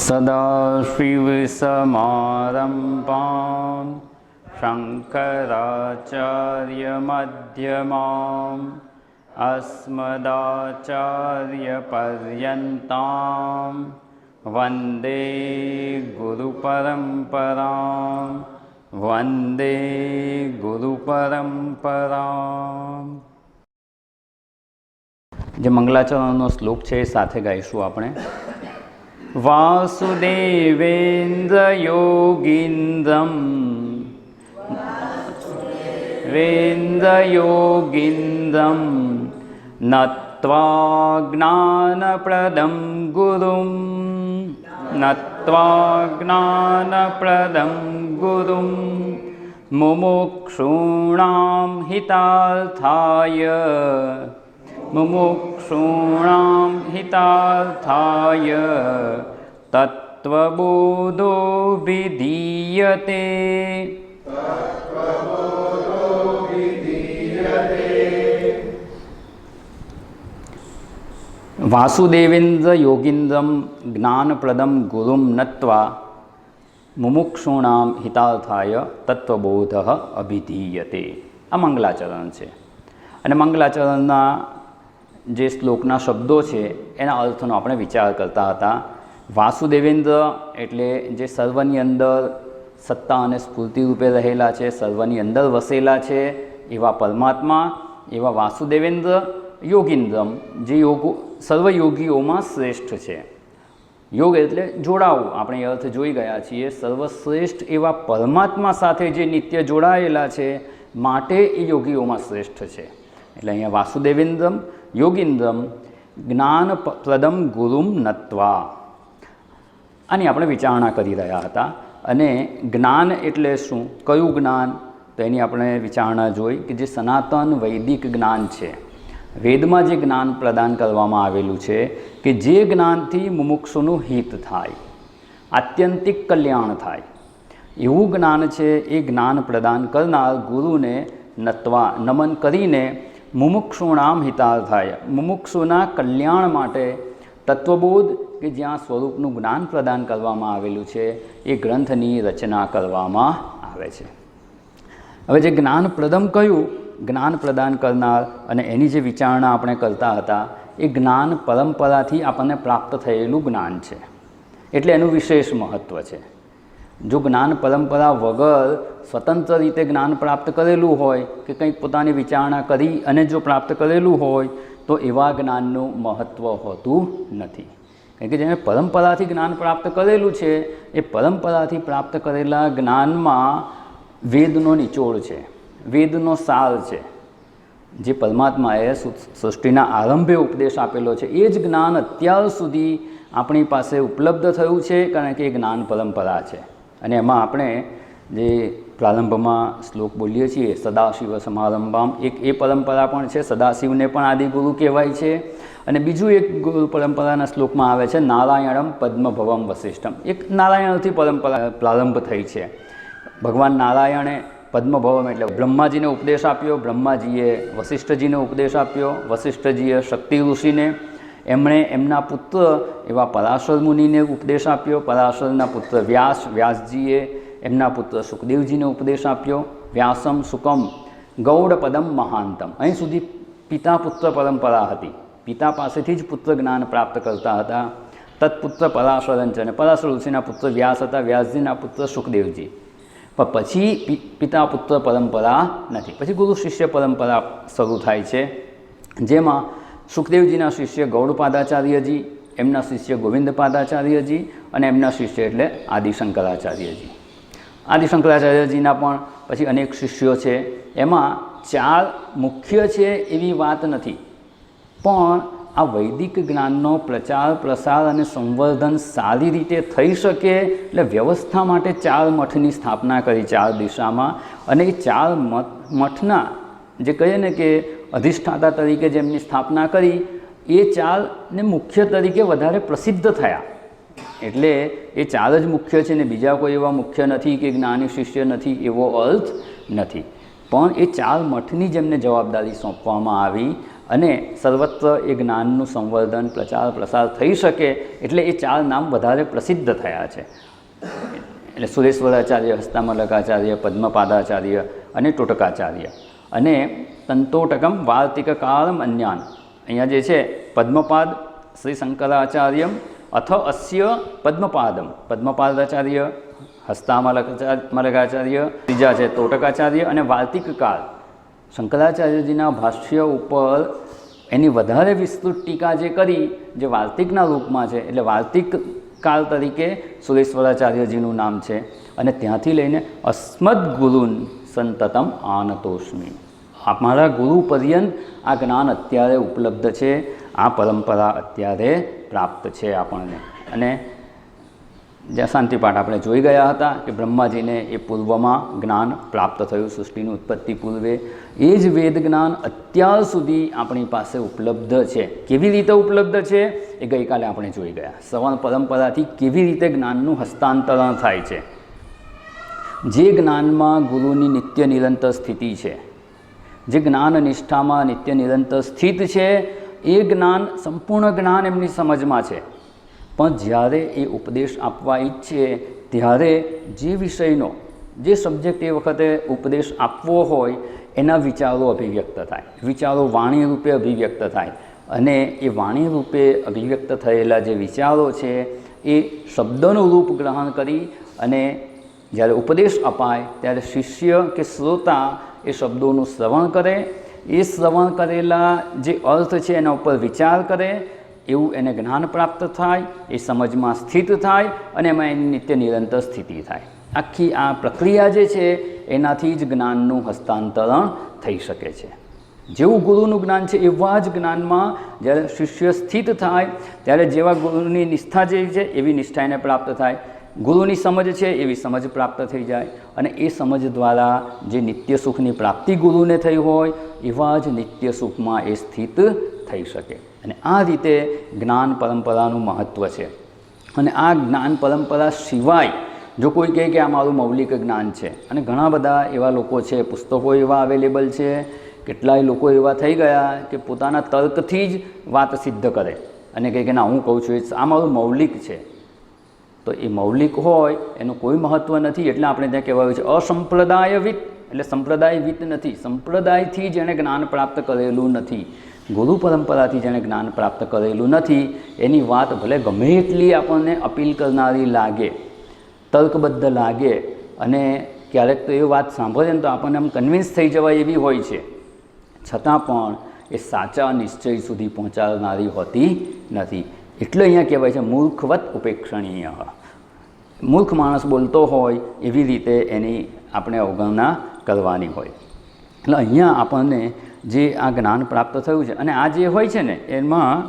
सदाशिवसमारम्भां शङ्कराचार्यमध्यमाम् अस्मदाचार्यपर्यन्तां वन्दे गुरुपरम्परां वन्दे गुरुपरम्परां। જે મંગલાચરણનો શ્લોક છે એ સાથે ગાઈશું આપણે. વાસુદેવેન્દ્ર યોગીન્દ્રમ નત્વા જ્ઞાનપ્રદમ ગુરુમ મુમુક્ષૂણાં હિતાર્થાય તત્વબોધો વિધીયતે. વાસુદેવેન્દ્ર યોગીન્દ્રમ જ્ઞાનપ્રદમ ગુરુમ નત્વા મુમુક્ષૂણામ હિતાર્થાય તત્વબોધ અભિધીયતે. આ મંગલાચરણ છે અને મંગલાચરણના જે શ્લોકના શબ્દો છે એના અર્થનો આપણે વિચાર કરતા હતા. વાસુદેવેન્દ્ર એટલે જે સર્વની અંદર સત્તા અને સ્ફૂર્તિ રૂપે રહેલા છે, સર્વની અંદર વસેલા છે એવા પરમાત્મા, એવા વાસુદેવેન્દ્ર. યોગીન્દ્રમ જે સર્વયોગીઓમાં શ્રેષ્ઠ છે. યોગ એટલે જોડાવું, આપણે એ અર્થ જોઈ ગયા છીએ. સર્વશ્રેષ્ઠ એવા પરમાત્મા સાથે જે નિત્ય જોડાયેલા છે માટે એ યોગીઓમાં શ્રેષ્ઠ છે. એટલે અહીંયા વાસુદેવેન્દ્રમ યોગીન્દ્રમ જ્ઞાનપ્રદમ ગુરુમ નત્વા, આની આપણે વિચારણા કરી રહ્યા હતા. અને જ્ઞાન એટલે શું, કયું જ્ઞાન, તો એની આપણે વિચારણા જોઈ કે જે સનાતન વૈદિક જ્ઞાન છે, વેદમાં જે જ્ઞાન પ્રદાન કરવામાં આવેલું છે કે જે જ્ઞાનથી મુમુક્ષુનું હિત થાય, આત્યંતિક કલ્યાણ થાય, એવું જ્ઞાન છે. એ જ્ઞાન પ્રદાન કરનાર ગુરુને નત્વા નમન કરીને મુમુક્ષુણામ હિતાર્થાય, મુમુક્ષુના કલ્યાણ માટે તત્વબોધ કે જ્યાં સ્વરૂપનું જ્ઞાન પ્રદાન કરવામાં આવેલું છે એ ગ્રંથની રચના કરવામાં આવે છે. હવે જે જ્ઞાનપ્રદમ કયું, જ્ઞાન પ્રદાન કરનાર, અને એની જે વિચારણા આપણે કરતા હતા એ જ્ઞાન પરંપરાથી આપણને પ્રાપ્ત થયેલું જ્ઞાન છે એટલે એનું વિશેષ મહત્ત્વ છે. જો જ્ઞાન પરંપરા વગર સ્વતંત્ર રીતે જ્ઞાન પ્રાપ્ત કરેલું હોય કે કંઈક પોતાની વિચારણા કરી અને જો પ્રાપ્ત કરેલું હોય તો એવા જ્ઞાનનું મહત્ત્વ હોતું નથી. કારણ કે જેને પરંપરાથી જ્ઞાન પ્રાપ્ત કરેલું છે એ પરંપરાથી પ્રાપ્ત કરેલા જ્ઞાનમાં વેદનો નિચોડ છે, વેદનો સાર છે. જે પરમાત્માએ સૃષ્ટિના આરંભે ઉપદેશ આપેલો છે એ જ જ્ઞાન અત્યાર સુધી આપણી પાસે ઉપલબ્ધ થયું છે, કારણ કે એ જ્ઞાન પરંપરા છે. અને એમાં આપણે જે પ્રારંભમાં શ્લોક બોલીએ છીએ સદાશિવ સમારંભામ, એક એ પરંપરા પણ છે. સદાશિવને પણ આદિગુરુ કહેવાય છે. અને બીજું એક ગુરુ પરંપરાના શ્લોકમાં આવે છે નારાયણમ પદ્મભવમ વસિષ્ઠમ. એક નારાયણથી પરંપરા પ્રારંભ થઈ છે. ભગવાન નારાયણે પદ્મભવમ એટલે બ્રહ્માજીને ઉપદેશ આપ્યો, બ્રહ્માજીએ વસિષ્ઠજીને ઉપદેશ આપ્યો, વસિષ્ઠજીએ શક્તિ ઋષિને, એમણે એમના પુત્ર એવા પરાશર મુનિને ઉપદેશ આપ્યો, પરાશરના પુત્ર વ્યાસજીએ એમના પુત્ર સુખદેવજીને ઉપદેશ આપ્યો. વ્યાસમ સુકમ ગૌડપદમ મહાંતમ. અહીં સુધી પિતા પુત્ર પરંપરા હતી. પિતા પાસેથી જ પુત્ર જ્ઞાન પ્રાપ્ત કરતા હતા. તત્પુત્ર પરાશરંચ, અને પરાશર ઋષિના પુત્ર વ્યાસ હતા, વ્યાસજીના પુત્ર સુખદેવજી. પણ પછી પિતા પુત્ર પરંપરા નથી, પછી ગુરુ શિષ્ય પરંપરા શરૂ થાય છે, જેમાં સુખદેવજીના શિષ્ય ગૌડપાદાચાર્યજી, એમના શિષ્ય ગોવિંદપાદાચાર્યજી અને એમના શિષ્ય એટલે આદિશંકરાચાર્યજી. આદિશંકરાચાર્યજીના પણ પછી અનેક શિષ્યો છે. એમાં 4 મુખ્ય છે એવી વાત નથી, પણ આ વૈદિક જ્ઞાનનો પ્રચાર પ્રસાર અને સંવર્ધન સારી રીતે થઈ શકે એટલે વ્યવસ્થા માટે 4 મઠની સ્થાપના કરી 4 દિશામાં. અને એ 4 મઠના જે કહીએ ને કે અધિષ્ઠાતા તરીકે જેમની સ્થાપના કરી એ 4ને મુખ્ય તરીકે વધારે પ્રસિદ્ધ થયા. એટલે એ 4 જ મુખ્ય છે ને બીજા કોઈ એવા મુખ્ય નથી કે જ્ઞાની શિષ્ય નથી એવો અર્થ નથી. પણ એ 4 મઠની જેમને જવાબદારી સોંપવામાં આવી અને સર્વત્ર એ જ્ઞાનનું સંવર્ધન પ્રચાર પ્રસાર થઈ શકે એટલે એ 4 નામ વધારે પ્રસિદ્ધ થયા છે. એટલે સુરેશ્વરાચાર્ય, હસ્તામલકાચાર્ય, પદ્મપાદાચાર્ય અને ટોટકાચાર્ય. અને તંતોટકમ વાર્તિકકાળમ અન્યાન, અહીંયા જે છે પદ્મપાદ શ્રી શંકરાચાર્યમ અથ અસ્ય પદ્મપાદમ, પદ્મપાદાચાર્ય, હસ્તામલકાચાર્ય, ત્રીજા છે તોટકાચાર્ય અને વાર્તિકકાળ. શંકરાચાર્યજીના ભાષ્ય ઉપર એની વધારે વિસ્તૃત ટીકા જે કરી, જે વાર્તિકના રૂપમાં છે, એટલે વાર્તિક કાળ તરીકે સુરેશ્વરાચાર્યજીનું નામ છે. અને ત્યાંથી લઈને અસ્મદ ગુરુન સંતતમ આનતોષ્મી, અમારા ગુરુ પર્યંત આ જ્ઞાન અત્યારે ઉપલબ્ધ છે, આ પરંપરા અત્યારે પ્રાપ્ત છે આપણને. અને જ્યાં શાંતિપાઠ આપણે જોઈ ગયા હતા કે બ્રહ્માજીને એ પૂર્વમાં જ્ઞાન પ્રાપ્ત થયું, સૃષ્ટિની ઉત્પત્તિ પૂર્વે. એ જ વેદ જ્ઞાન અત્યાર સુધી આપણી પાસે ઉપલબ્ધ છે. કેવી રીતે ઉપલબ્ધ છે એ ગઈકાલે આપણે જોઈ ગયા. શ્રવણ પરંપરાથી કેવી રીતે જ્ઞાનનું હસ્તાંતરણ થાય છે. જે જ્ઞાનમાં ગુરુની નિત્ય નિરંતર સ્થિતિ છે, જે જ્ઞાન નિષ્ઠામાં નિત્ય નિરંતર સ્થિત છે, એ જ્ઞાન સંપૂર્ણ જ્ઞાન એમની સમજમાં છે. પણ જ્યારે એ ઉપદેશ આપવા ઈચ્છે ત્યારે જે વિષયનો, જે સબ્જેક્ટ એ વખતે ઉપદેશ આપવો હોય એના વિચારો અભિવ્યક્ત થાય, વિચારો વાણી રૂપે અભિવ્યક્ત થાય. અને એ વાણી રૂપે અભિવ્યક્ત થયેલા જે વિચારો છે એ શબ્દનું રૂપ ગ્રહણ કરી અને જ્યારે ઉપદેશ અપાય ત્યારે શિષ્ય કે શ્રોતા એ શબ્દોનું શ્રવણ કરે, એ શ્રવણ કરેલા જે અર્થ છે એના ઉપર વિચાર કરે, એવું એને જ્ઞાન પ્રાપ્ત થાય, એ સમજમાં સ્થિત થાય અને એમાં એની નિત્ય નિરંતર સ્થિતિ થાય. આખી આ પ્રક્રિયા જે છે એનાથી જ જ્ઞાનનું હસ્તાંતરણ થઈ શકે છે. જેવું ગુરુનું જ્ઞાન છે એવા જ જ્ઞાનમાં જ્યારે શિષ્ય સ્થિત થાય ત્યારે જેવા ગુરુની નિષ્ઠા જે છે એવી નિષ્ઠા એને પ્રાપ્ત થાય, ગુરુની સમજ છે એવી સમજ પ્રાપ્ત થઈ જાય. અને એ સમજ દ્વારા જે નિત્ય સુખની પ્રાપ્તિ ગુરુને થઈ હોય એવા જ નિત્ય સુખમાં એ સ્થિત થઈ શકે. અને આ રીતે જ્ઞાન પરંપરાનું મહત્ત્વ છે. અને આ જ્ઞાન પરંપરા સિવાય જો કોઈ કહે કે આ મારું મૌલિક જ્ઞાન છે, અને ઘણા બધા એવા લોકો છે, પુસ્તકો એવા અવેલેબલ છે, કેટલાય લોકો એવા થઈ ગયા કે પોતાના તર્કથી જ વાત સિદ્ધ કરે અને કહે કે ના હું કહું છું આ મારું મૌલિક છે. તો એ મૌલિક હોય એનું કોઈ મહત્ત્વ નથી. એટલે આપણે ત્યાં કહેવાયું છે અસંપ્રદાયવિત, એટલે સંપ્રદાયવિત નથી. સંપ્રદાયથી જેણે જ્ઞાન પ્રાપ્ત કરેલું નથી, ગુરુ પરંપરાથી જેણે જ્ઞાન પ્રાપ્ત કરેલું નથી, એની વાત ભલે ગમે એટલી આપણને અપીલ કરનારી લાગે, તર્કબદ્ધ લાગે, અને ક્યારેક તો એ વાત સાંભળે ને તો આપણને આમ કન્વિન્સ થઈ જવાય એવી હોય છે, છતાં પણ એ સાચા નિશ્ચય સુધી પહોંચાડનારી હોતી નથી. એટલે અહીંયા કહેવાય છે મૂર્ખવત ઉપેક્ષણીય. મૂર્ખ માણસ બોલતો હોય એવી રીતે એની આપણે અવગણના કરવાની હોય. એટલે અહીંયા આપણને જે આ જ્ઞાન પ્રાપ્ત થયું છે, અને આ જે હોય છે ને એમાં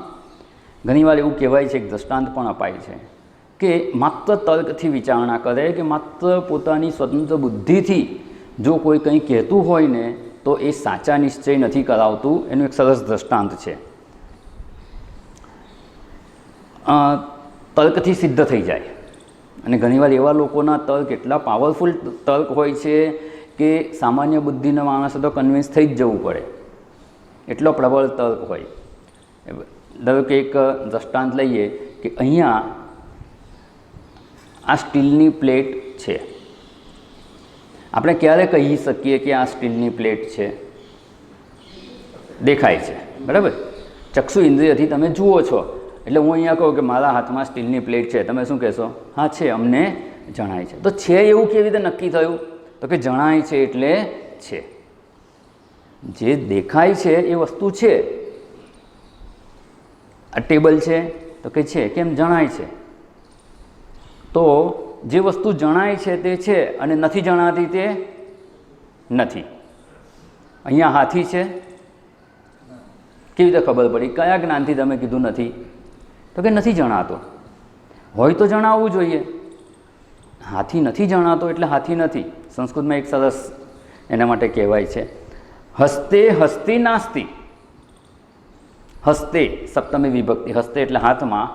ઘણીવાર એવું કહેવાય છે, એક દૃષ્ટાંત પણ અપાય છે કે માત્ર તર્કથી વિચારણા કરે કે માત્ર પોતાની સ્વતંત્ર બુદ્ધિથી જો કોઈ કંઈ કહેતું હોય ને તો એ સાચા નિશ્ચય નથી કરાવતું. એનું એક સરસ દૃષ્ટાંત છે. તર્કથી સિદ્ધ થઈ જાય, અને ઘણીવાર એવા લોકોના તર્ક એટલા પાવરફુલ તર્ક હોય છે કે સામાન્ય બુદ્ધિના માણસે તો કન્વિન્સ થઈ જ જવું પડે, એટલો પ્રબળ તર્ક હોય. ધારો કે એક દૃષ્ટાંત લઈએ કે અહીંયા આ સ્ટીલની પ્લેટ છે. આપણે ક્યારે કહી શકીએ કે આ સ્ટીલની પ્લેટ છે? દેખાય છે, બરાબર? ચક્ષુ ઇન્દ્રિયથી તમે જુઓ છો. એટલે હું અહીંયા કહું કે મારા હાથમાં સ્ટીલની પ્લેટ છે, તમે શું કહેશો? હા છે, અમને જણાય છે. તો છે એવું કેવી રીતે નક્કી થયું? તો કે જણાય છે એટલે છે. જે દેખાય છે એ વસ્તુ છે. આ ટેબલ છે તો કે છે, કેમ? જણાય છે. તો જે વસ્તુ જણાય છે તે છે અને નથી જણાતી તે નથી. અહીંયા હાથી છે, કેવી રીતે ખબર પડી? કયા જ્ઞાનથી તમે કીધું નથી? તો કે નથી જણાતો. હોય તો જણાવવું જોઈએ. હાથી નથી જણાતો એટલે હાથી નથી. સંસ્કૃતમાં એક સરસ એના માટે કહેવાય છે, હસ્તે હસ્તી નાસ્તી. હસ્તે સપ્તમી વિભક્તિ, હસ્તે એટલે હાથમાં,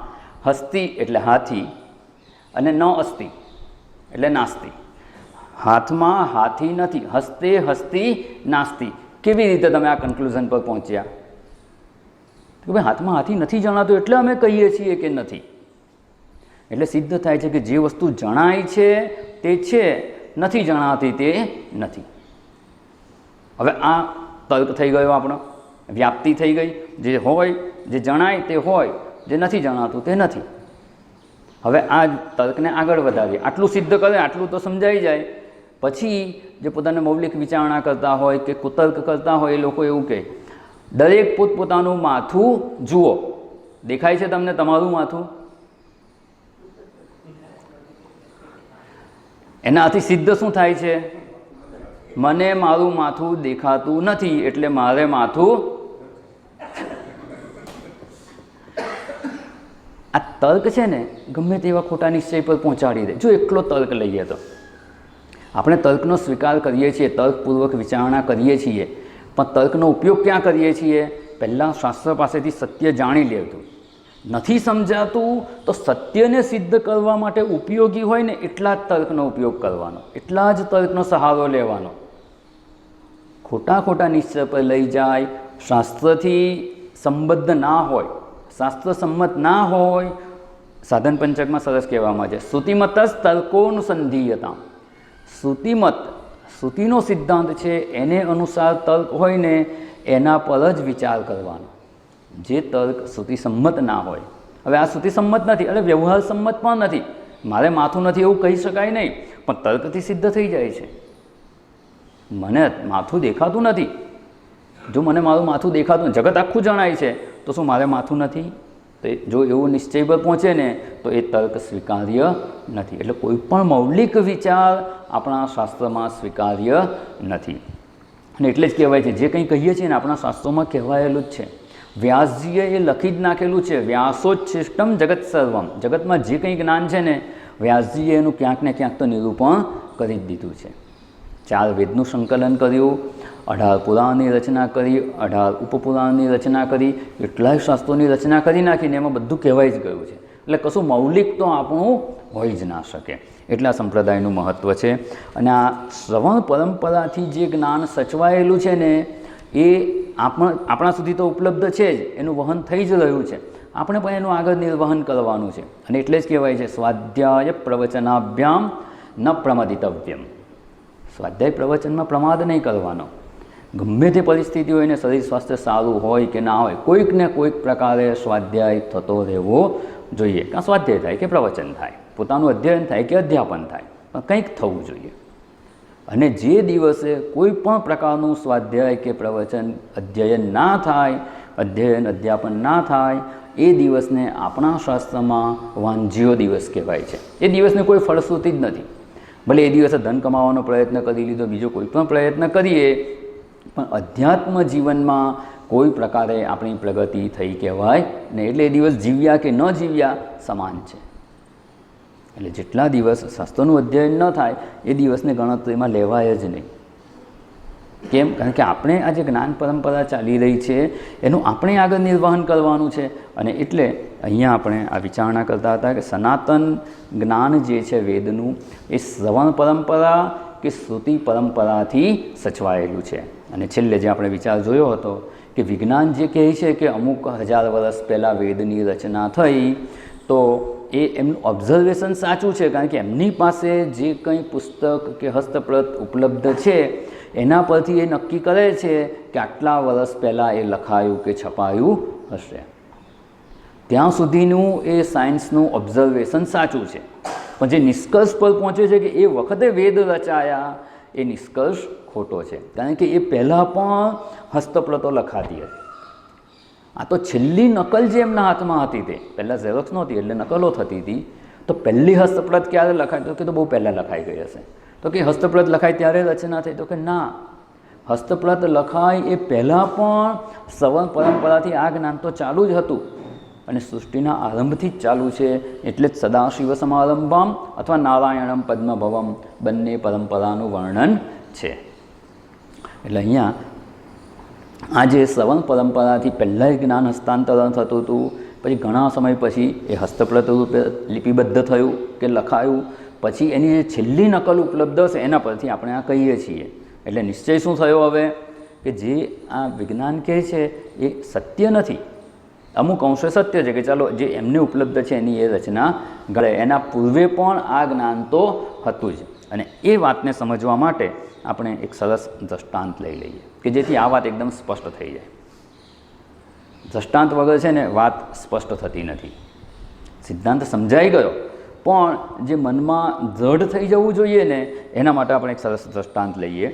હસ્તી એટલે હાથી, અને ન અસ્તિ એટલે નાસ્તી. હાથમાં હાથી નથી, હસ્તે હસ્તી નાસ્તી. કેવી રીતે તમે આ કન્ક્લુઝન પર પહોંચ્યા? કે ભાઈ હાથમાં હાથી નથી જણાતું એટલે અમે કહીએ છીએ કે નથી. એટલે સિદ્ધ થાય છે કે જે વસ્તુ જણાય છે તે છે, નથી જણાતી તે નથી. હવે આ તર્ક થઈ ગયો આપણો, વ્યાપ્તિ થઈ ગઈ. જે હોય, જે જણાય તે હોય, જે નથી જણાતું તે નથી. હવે આ તર્કને આગળ વધારીએ, આટલું સિદ્ધ કરે, આટલું તો સમજાઈ જાય. પછી જે પોતાને મૌલિક વિચારણા કરતા હોય કે કુતર્ક કરતા હોય એ લોકો એવું કહે, દરેક પોતપોતાનું માથું જુઓ. દેખાય છે તમને તમારું માથું? એનાથી સિદ્ધ શું થાય છે? મને મારું માથું દેખાતું નથી એટલે મારે માથું. આ તર્ક છે ને ગમે તેવા ખોટા નિશ્ચય પર પહોંચાડી દે. જો એકલો તર્ક લઈએ તો આપણે તર્કનો સ્વીકાર કરીએ છીએ, તર્કપૂર્વક વિચારણા કરીએ છીએ, પણ તર્કનો ઉપયોગ ક્યાં કરીએ છીએ? પહેલાં શાસ્ત્ર પાસેથી સત્ય જાણી લેતું. નથી સમજાતું તો સત્યને સિદ્ધ કરવા માટે ઉપયોગી હોય ને એટલા જ તર્કનો ઉપયોગ કરવાનો, એટલા જ તર્કનો સહારો લેવાનો. ખોટા ખોટા નિશ્ચય પર લઈ જાય, શાસ્ત્રથી સંબદ્ધ ના હોય, શાસ્ત્ર સંમત ના હોય. સાધન પંચકમાં સરસ કહેવામાં છે, શ્રુતિમત જ તર્કોનુસંધીયતા. શ્રુતિમત, શ્રુતિનો સિદ્ધાંત છે એને અનુસાર તર્ક હોય ને એના પર જ વિચાર કરવાનો. જે તર્ક શ્રુતિ સંમત ના હોય. હવે આ શ્રુતિ સંમત નથી એટલે વ્યવહાર સંમત પણ નથી. મારે માથું નથી એવું કહી શકાય નહીં, પણ તર્કથી સિદ્ધ થઈ જાય છે. મને માથું દેખાતું નથી, જો મને મારું માથું દેખાતું, જગત આખું જણાય છે, તો શું મારે માથું નથી? તો જો એવો નિશ્ચય પર પહોંચે ને તો એ તર્ક સ્વીકાર્ય નથી. એટલે કોઈ પણ મૌલિક વિચાર આપણા શાસ્ત્રમાં સ્વીકાર્ય નથી. અને એટલે જ કહેવાય છે, જે કંઈ કહીએ છીએ ને આપણા શાસ્ત્રોમાં કહેવાયેલું જ છે. વ્યાસજીએ એ લખી જ નાખેલું છે, વ્યાસોચ્છિષ્ટમ જગત સર્વમ. જગતમાં જે કંઈ જ્ઞાન છે ને વ્યાસજીએ એનું ક્યાંક ને ક્યાંક તો નિરૂપણ કરી જ દીધું છે. 4 વેદનું સંકલન કર્યું, 18 પુરાણની રચના કરી, 18 ઉપપુરાણની રચના કરી, એટલાય શાસ્ત્રોની રચના કરી નાખીને એમાં બધું કહેવાય જ ગયું છે. એટલે કશું મૌલિક તો આપણું હોઈ જ ના શકે. એટલા સંપ્રદાયનું મહત્ત્વ છે. અને આ શ્રવણ પરંપરાથી જે જ્ઞાન સચવાયેલું છે ને એ આપણા સુધી તો ઉપલબ્ધ છે જ, એનું વહન થઈ જ રહ્યું છે. આપણે પણ એનું આગળ નિર્વહન કરવાનું છે. અને એટલે જ કહેવાય છે સ્વાધ્યાય પ્રવચનાભ્યામ ન પ્રમદિતવ્યમ. સ્વાધ્યાય પ્રવચનમાં પ્રમાદ નહીં કરવાનો. ગમે તે પરિસ્થિતિ હોય ને શરીર સ્વાસ્થ્ય સારું હોય કે ના હોય, કોઈક ને કોઈક પ્રકારે સ્વાધ્યાય થતો રહેવો જોઈએ. કાં સ્વાધ્યાય થાય કે પ્રવચન થાય, પોતાનું અધ્યયન થાય કે અધ્યાપન થાય, પણ કંઈક થવું જોઈએ. અને જે દિવસે કોઈ પણ પ્રકારનું સ્વાધ્યાય કે પ્રવચન અધ્યયન ના થાય, અધ્યયન અધ્યાપન ના થાય, એ દિવસને આપણા શાસ્ત્રમાં વાંજ્યો દિવસ કહેવાય છે. એ દિવસને કોઈ ફળશ્રુતિ જ નથી. ભલે એ દિવસે ધન કમાવાનો પ્રયત્ન કરી લીધો, બીજો કોઈ પણ પ્રયત્ન કરીએ, પણ અધ્યાત્મ જીવનમાં કોઈ પ્રકારે આપણી પ્રગતિ થઈ કહેવાય ને. એટલે એ દિવસ જીવ્યા કે ન જીવ્યા સમાન છે. એટલે જેટલા દિવસ શાસ્ત્રનું અધ્યયન ન થાય એ દિવસને ગણતરીમાં લેવાય જ નહીં. કેમ? કારણ કે આપણે આ જે જ્ઞાન પરંપરા ચાલી રહી છે એનું આપણે આગળ નિર્વહન કરવાનું છે. અને એટલે અહીંયા આપણે આ વિચારણા કરતા હતા કે સનાતન જ્ઞાન જે છે વેદનું એ શ્રવણ પરંપરા કે શ્રુતિ પરંપરાથી સચવાયેલું છે. અને છેલ્લે જે આપણે વિચાર જોયો હતો કે વિજ્ઞાન જે કહે છે કે અમુક 1000 વર્ષ પહેલાં વેદની રચના થઈ, તો એ એમનું ઓબ્ઝર્વેશન સાચું છે. કારણ કે એમની પાસે જે કંઈ પુસ્તક કે હસ્તપ્રત ઉપલબ્ધ છે એના પરથી એ નક્કી કરે છે કે આટલા વર્ષ પહેલાં એ લખાયું કે છપાયું હશે. ત્યાં સુધીનું એ સાયન્સનું ઓબ્ઝર્વેશન સાચું છે. પણ જે નિષ્કર્ષ પર પહોંચે છે કે એ વખતે વેદ રચાયા, એ નિષ્કર્ષ ખોટો છે. કારણ કે એ પહેલાં પણ હસ્તપ્રતો લખાતી હતી. આ તો છેલ્લી નકલ જે એમના હાથમાં હતી, તે પહેલાં ઝેરોક્સ નહોતી એટલે નકલો થતી હતી. તો પહેલી હસ્તપ્રત ક્યારે લખાય? તો કે તો બહુ પહેલાં લખાઈ ગઈ હશે. તો કે હસ્તપ્રત લખાય ત્યારે રચના થઈ? તો કે ના, હસ્તપ્રત લખાય એ પહેલાં પણ શ્રવણ પરંપરાથી આ જ્ઞાન તો ચાલુ જ હતું. અને સૃષ્ટિના આરંભથી જ ચાલુ છે. એટલે જ સદાશિવ સમારંભમ અથવા નારાયણમ પદ્મભવમ બંને પરંપરાનું વર્ણન છે. એટલે અહીંયા આ જે શ્રવણ પરંપરાથી પહેલાં જ્ઞાન હસ્તાંતરણ થતું હતું, પછી ઘણા સમય પછી એ હસ્તપ્રત રૂપે લિપિબદ્ધ થયું કે લખાયું, પછી એની જે છેલ્લી નકલ ઉપલબ્ધ હશે એના પરથી આપણે આ કહીએ છીએ. એટલે નિશ્ચય શું થયો હવે કે જે આ વિજ્ઞાન કહે છે એ સત્ય નથી. અમુક અંશે સત્ય છે કે ચાલો જે એમને ઉપલબ્ધ છે એની એ રચના ઘડે, એના પૂર્વે પણ આ જ્ઞાન તો હતું જ. અને એ વાતને સમજવા માટે આપણે એક સરસ દૃષ્ટાંત લઈ લઈએ કે જેથી આ વાત એકદમ સ્પષ્ટ થઈ જાય. દૃષ્ટાંત વગર છે ને વાત સ્પષ્ટ થતી નથી. સિદ્ધાંત સમજાઈ ગયો પણ જે મનમાં દૃઢ થઈ જવું જોઈએ ને એના માટે આપણે એક સરસ દૃષ્ટાંત લઈએ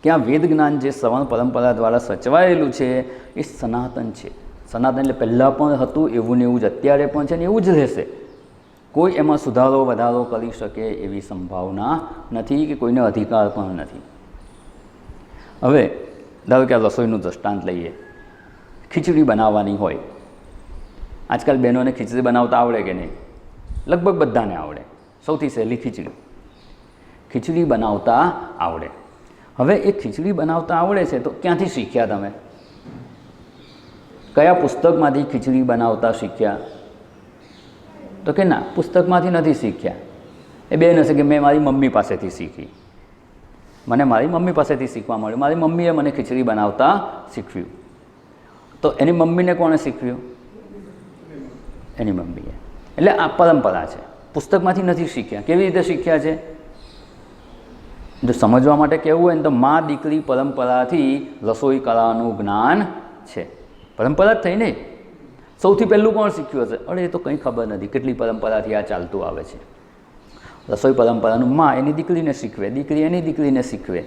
કે આ વેદ જ્ઞાન જે શ્રવણ પરંપરા દ્વારા સચવાયેલું છે એ સનાતન છે. સનાતન એટલે પહેલાં પણ હતું એવું ને એવું જ અત્યારે પણ છે ને એવું જ રહેશે. કોઈ એમાં સુધારો વધારો કરી શકે એવી સંભાવના નથી કે કોઈને અધિકાર પણ નથી. હવે ધારો કે આ રસોઈનું દૃષ્ટાંત લઈએ. ખીચડી બનાવવાની હોય. આજકાલ બહેનોને ખીચડી બનાવતા આવડે કે નહીં? લગભગ બધાને આવડે. સૌથી સહેલી ખીચડી બનાવતા આવડે. હવે એ ખીચડી બનાવતા આવડે છે તો ક્યાંથી શીખ્યા તમે? કયા પુસ્તકમાંથી ખીચડી બનાવતા શીખ્યા? તો કે ના, પુસ્તકમાંથી નથી શીખ્યા. એ બેન હશે કે મેં મારી મમ્મી પાસેથી શીખી. મને મારી મમ્મી પાસેથી શીખવા મળ્યું. મારી મમ્મીએ મને ખીચડી બનાવતા શીખવ્યું. તો એની મમ્મીને કોણે શીખવ્યું? એની મમ્મીએ. એટલે આ પરંપરા છે, પુસ્તકમાંથી નથી શીખ્યા. કેવી રીતે શીખ્યા છે? જો સમજવા માટે કહેવું હોય ને તો મા દીકરી પરંપરાથી રસોઈ કલાનું જ્ઞાન છે. પરંપરા જ થઈ ને. સૌથી પહેલું કોણ શીખ્યું હશે? અરે એ તો કંઈ ખબર નથી કેટલી પરંપરાથી આ ચાલતું આવે છે. રસોઈ પરંપરાનું મા એની દીકરીને શીખવે, દીકરી એની દીકરીને શીખવે.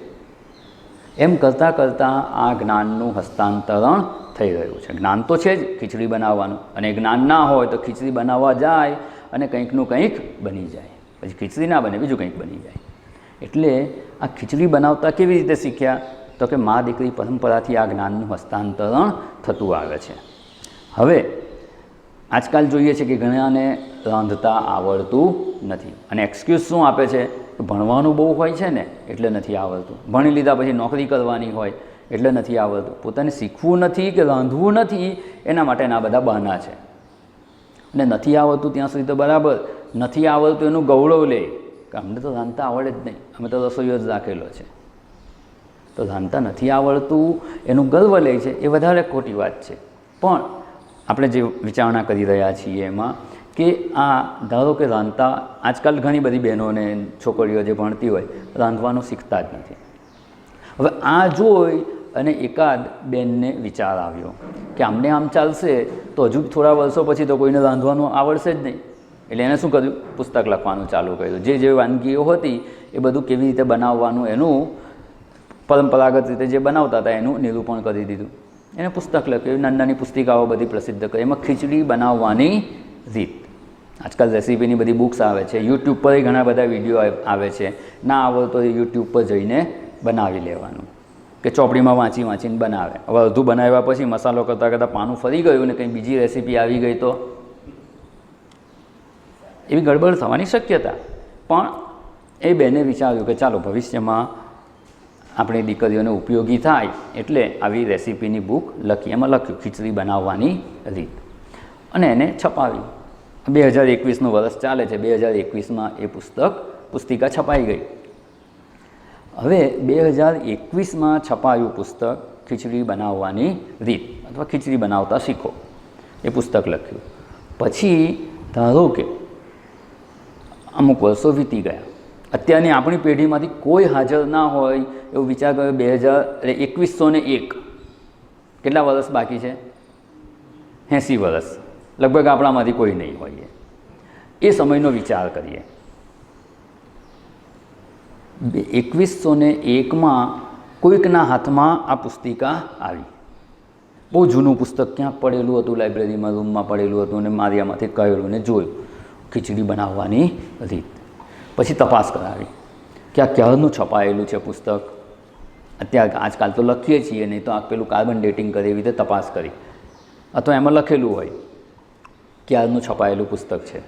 એમ કરતાં કરતાં આ જ્ઞાનનું હસ્તાંતરણ થઈ રહ્યું છે. જ્ઞાન તો છે જ ખીચડી બનાવવાનું, અને જ્ઞાન ના હોય તો ખીચડી બનાવવા જાય અને કંઈકનું કંઈક બની જાય. પછી ખીચડી ના બને, બીજું કંઈક બની જાય. એટલે આ ખીચડી બનાવતા કેવી રીતે શીખ્યા? તો કે મા દીકરી પરંપરાથી આ જ્ઞાનનું હસ્તાંતરણ થતું આવે છે. હવે આજકાલ જોઈએ છે કે ઘણાને રાંધતા આવડતું નથી, અને એક્સક્યુઝ શું આપે છે? ભણવાનું બહુ હોય છે ને એટલે નથી આવડતું. ભણી લીધા પછી નોકરી કરવાની હોય એટલે નથી આવડતું. પોતાને શીખવું નથી કે રાંધવું નથી એના માટેના બધા બહાના છે. અને નથી આવડતું ત્યાં સુધી તો બરાબર, નથી આવડતું એનું ગૌરવ લે કે અમને તો રાંધતા આવડે જ નહીં, અમે તો રસોઈયો જ રાખેલો છે. તો રાંધતા નથી આવડતું એનું ગર્વ લે છે એ વધારે ખોટી વાત છે. પણ આપણે જે વિચારણા કરી રહ્યા છીએ એમાં કે આ ધારો કે રાંધતા આજકાલ ઘણી બધી બહેનોને છોકરીઓ જે ભણતી હોય રાંધવાનું શીખતા જ નથી. હવે આ જોઈ અને એકાદ બેનને વિચાર આવ્યો કે આમને આમ ચાલશે તો હજુ થોડા વર્ષો પછી તો કોઈને રાંધવાનું આવડશે જ નહીં. એટલે એને શું કર્યું? પુસ્તક લખવાનું ચાલુ કર્યું. જે વાનગીઓ હતી એ બધું કેવી રીતે બનાવવાનું એનું પરંપરાગત રીતે જે બનાવતા હતા એનું નિરૂપણ કરી દીધું. એને પુસ્તક લખ્યું, નાની નાની પુસ્તિકાઓ બધી પ્રસિદ્ધ કરી. એમાં ખીચડી બનાવવાની રીત, આજકાલ રેસીપીની બધી બુક્સ આવે છે, યુટ્યુબ પર ઘણા બધા વિડીયો આવે છે. ના આવડતો તો યુટ્યુબ પર જઈને બનાવી લેવાનું કે ચોપડીમાં વાંચીને બનાવે. હવે અડધું બનાવ્યા પછી મસાલો કરતાં કરતાં પાનું ફરી ગયું ને કંઈ બીજી રેસીપી આવી ગઈ તો એવી ગડબડ થવાની શક્યતા. પણ એ બેને વિચાર્યું કે ચાલો ભવિષ્યમાં આપણી દીકરીઓને ઉપયોગી થાય એટલે આવી રેસીપીની બુક લખી. એમાં લખ્યું ખીચડી બનાવવાની રીત, અને એને છપાવી. 2021નું વર્ષ ચાલે છે. 2021માં એ પુસ્તિકા છપાઈ ગઈ. હવે 2021માં છપાયું પુસ્તક ખીચડી બનાવવાની રીત અથવા ખીચડી બનાવતા શીખો, એ પુસ્તક લખ્યું. પછી ધારો કે અમુક વર્ષો વીતી ગયા, અત્યારની આપણી પેઢીમાંથી કોઈ હાજર ના હોય એવું વિચાર કર્યો. 2101 કેટલા વર્ષ બાકી છે? 80 વર્ષ લગભગ આપણામાંથી કોઈ નહીં હોય. એ સમયનો વિચાર કરીએ. 2101માં કોઈકના હાથમાં આ પુસ્તિકા આવી. બહુ જૂનું પુસ્તક ક્યાંક પડેલું હતું, લાઇબ્રેરીમાં રૂમમાં પડેલું હતું, અને મારી આમાંથી કહેલું ને જોયું ખીચડી બનાવવાની રીત. પછી તપાસ કરાવી કે આ ક્યારનું છપાયેલું છે પુસ્તક. આજકાલ તો લખીએ છીએ, નહીં તો આ પેલું કાર્બન ડેટિંગ કરી એવી રીતે તપાસ કરી, અથવા એમાં લખેલું હોય ક્યારનું છપાયેલું પુસ્તક છે.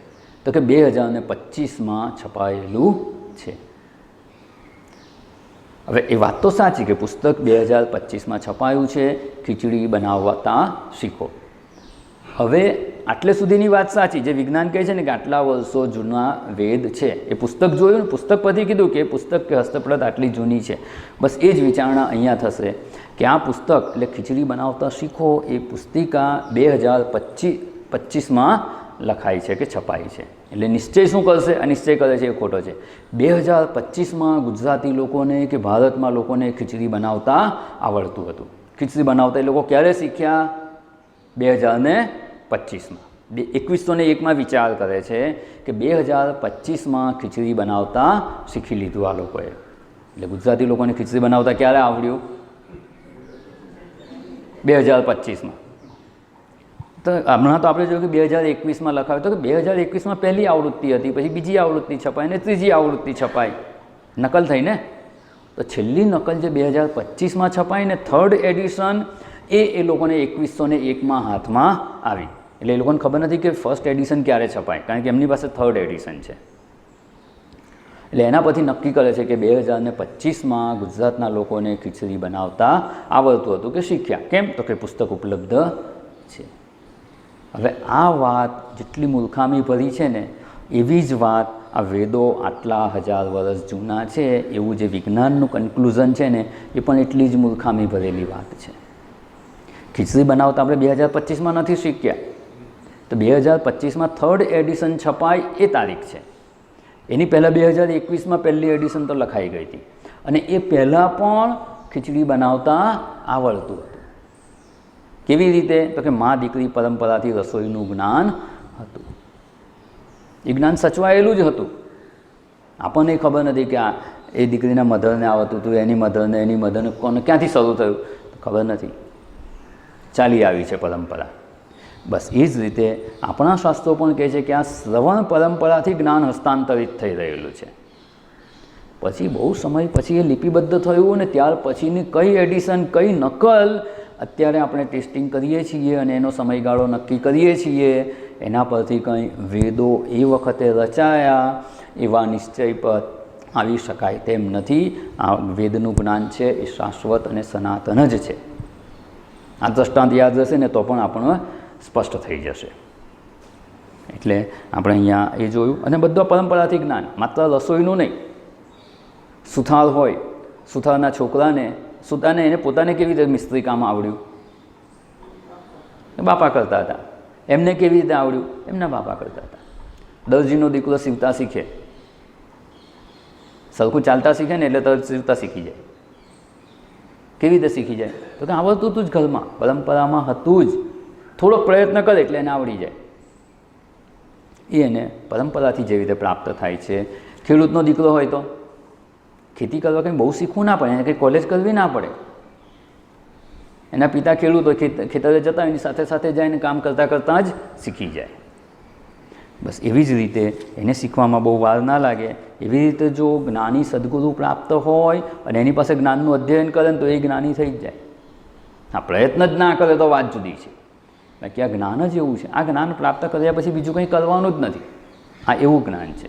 તો કે 2025માં છપાયેલું છે. હવે એ વાત તો સાચી કે પુસ્તક 2025માં છપાયું છે, ખીચડી બનાવતા શીખો. હવે આટલે સુધીની વાત સાચી, જે વિજ્ઞાન કહે છે ને કે આટલા વર્ષો જૂના વેદ છે, એ પુસ્તક જોયું ને, પુસ્તક પરથી કીધું કે પુસ્તક કે હસ્તપ્રત આટલી જૂની છે. બસ એ જ વિચારણા અહીંયા થશે કે આ પુસ્તક એટલે ખીચડી બનાવતા શીખો એ પુસ્તિકા 2025માં લખાઈ છે કે છપાઈ છે. એટલે નિશ્ચય શું કરશે? આ નિશ્ચય કરે છે એ ખોટો છે. 2025માં ગુજરાતી લોકોને કે ભારતમાં લોકોને ખીચડી બનાવતા આવડતું હતું. ખીચડી બનાવતા એ લોકો ક્યારે શીખ્યા? 2025માં. 2101માં વિચાર કરે છે કે 2025માં ખીચડી બનાવતા શીખી લીધું આ લોકોએ. એટલે ગુજરાતી લોકોને ખીચડી બનાવતા ક્યારે આવડ્યું? 2025માં. તો હમણાં તો આપણે જોયું કે 2021માં લખાવ્યું તો કે 2021માં પહેલી આવૃત્તિ હતી, પછી બીજી આવૃત્તિ છપાઈ અને ત્રીજી આવૃત્તિ છપાઈ, નકલ થઈ ને. તો છેલ્લી નકલ જે 2025માં છપાઈ ને થર્ડ એડિશન એ લોકોને 2101માં હાથમાં આવી. એટલે એ લોકોને ખબર નથી કે ફર્સ્ટ એડિશન ક્યારે છપાય, કારણ કે એમની પાસે થર્ડ એડિશન છે. એટલે એના પરથી નક્કી કરે છે કે 2025માં ગુજરાતના લોકોને ખીચડી બનાવતા આવડતું હતું કે શીખ્યા. કેમ? તો કે પુસ્તક ઉપલબ્ધ છે. હવે આ વાત જેટલી મૂર્ખામી ભરી છે ને, એવી જ વાત આ વેદો આટલા હજાર વર્ષ જૂના છે એવું જે વિજ્ઞાનનું કન્ક્લુઝન છે ને, એ પણ એટલી જ મૂર્ખામી ભરેલી વાત છે. ખીચડી બનાવતા આપણે 2025માં નથી શીખ્યા, તો 2025માં થર્ડ એડિશન છપાય એ તારીખ છે. એની પહેલાં 2021માં પહેલી એડિશન તો લખાઈ ગઈ હતી, અને એ પહેલાં પણ ખીચડી બનાવતા આવડતું હતું. કેવી રીતે? તો કે મા દીકરી પરંપરાથી રસોઈનું જ્ઞાન હતું. એ જ્ઞાન સચવાયેલું જ હતું. આપણને ખબર નથી કે એ દીકરીના મધરને આવડતું હતું, એની મધરને કોને ક્યાંથી શરૂ થયું ખબર નથી, ચાલી આવી છે પરંપરા. બસ એ જ રીતે આપણા શાસ્ત્રો પણ કહે છે કે આ શ્રવણ પરંપરાથી જ્ઞાન હસ્તાંતરિત થઈ રહેલું છે. પછી બહુ સમય પછી એ લિપિબદ્ધ થયું, અને ત્યાર પછીની કઈ એડિશન કઈ નકલ અત્યારે આપણે ટેસ્ટિંગ કરીએ છીએ અને એનો સમયગાળો નક્કી કરીએ છીએ, એના પરથી કંઈ વેદો એ વખતે રચાયા એવા નિશ્ચય પર આવી શકાય તેમ નથી. આ વેદનું જ્ઞાન છે એ શાશ્વત અને સનાતન જ છે. આ દ્રષ્ટાંત યાદ રહેશે ને તો પણ આપણને સ્પષ્ટ થઈ જશે. એટલે આપણે અહીંયા એ જોયું, અને બધા પરંપરાથી જ્ઞાન, માત્ર રસોઈનું નહીં. સુથાર હોય, સુથારના છોકરાને એને પોતાને કેવી રીતે મિસ્ત્રી કામ આવડ્યું? બાપા કરતા હતા. એમને કેવી રીતે આવડ્યું? એમના બાપા કરતા હતા. દરજીનો દીકરો સીવતા શીખે, સરખું ચાલતા શીખે ને એટલે તરત સીવતા શીખી જાય. કેવી રીતે શીખી જાય? તો કે આવડતું હતું જ, ઘરમાં પરંપરામાં હતું જ. થોડોક પ્રયત્ન કરે એટલે એને આવડી જાય. એને પરંપરાથી જેવી રીતે પ્રાપ્ત થાય છે. ખેડૂતનો દીકરો હોય તો ખેતી કરવા કંઈ બહુ શીખવું ના પડે, એને કંઈ કોલેજ કરવી ના પડે. એના પિતા ખેડૂત હોય, ખેતરે જતા હોય, એની સાથે સાથે જાય કામ કરતાં કરતાં જ શીખી જાય. બસ એવી જ રીતે એને શીખવામાં બહુ વાર ના લાગે. એવી રીતે જો જ્ઞાની સદગુરુ પ્રાપ્ત હોય અને એની પાસે જ્ઞાનનું અધ્યયન કરે ને તો એ જ્ઞાની થઈ જ જાય. આ પ્રયત્ન જ ના કરે તો વાત જુદી છે. બાકી આ જ્ઞાન જ એવું છે. આ જ્ઞાન પ્રાપ્ત કર્યા પછી બીજું કંઈ કરવાનું જ નથી. આ એવું જ્ઞાન છે.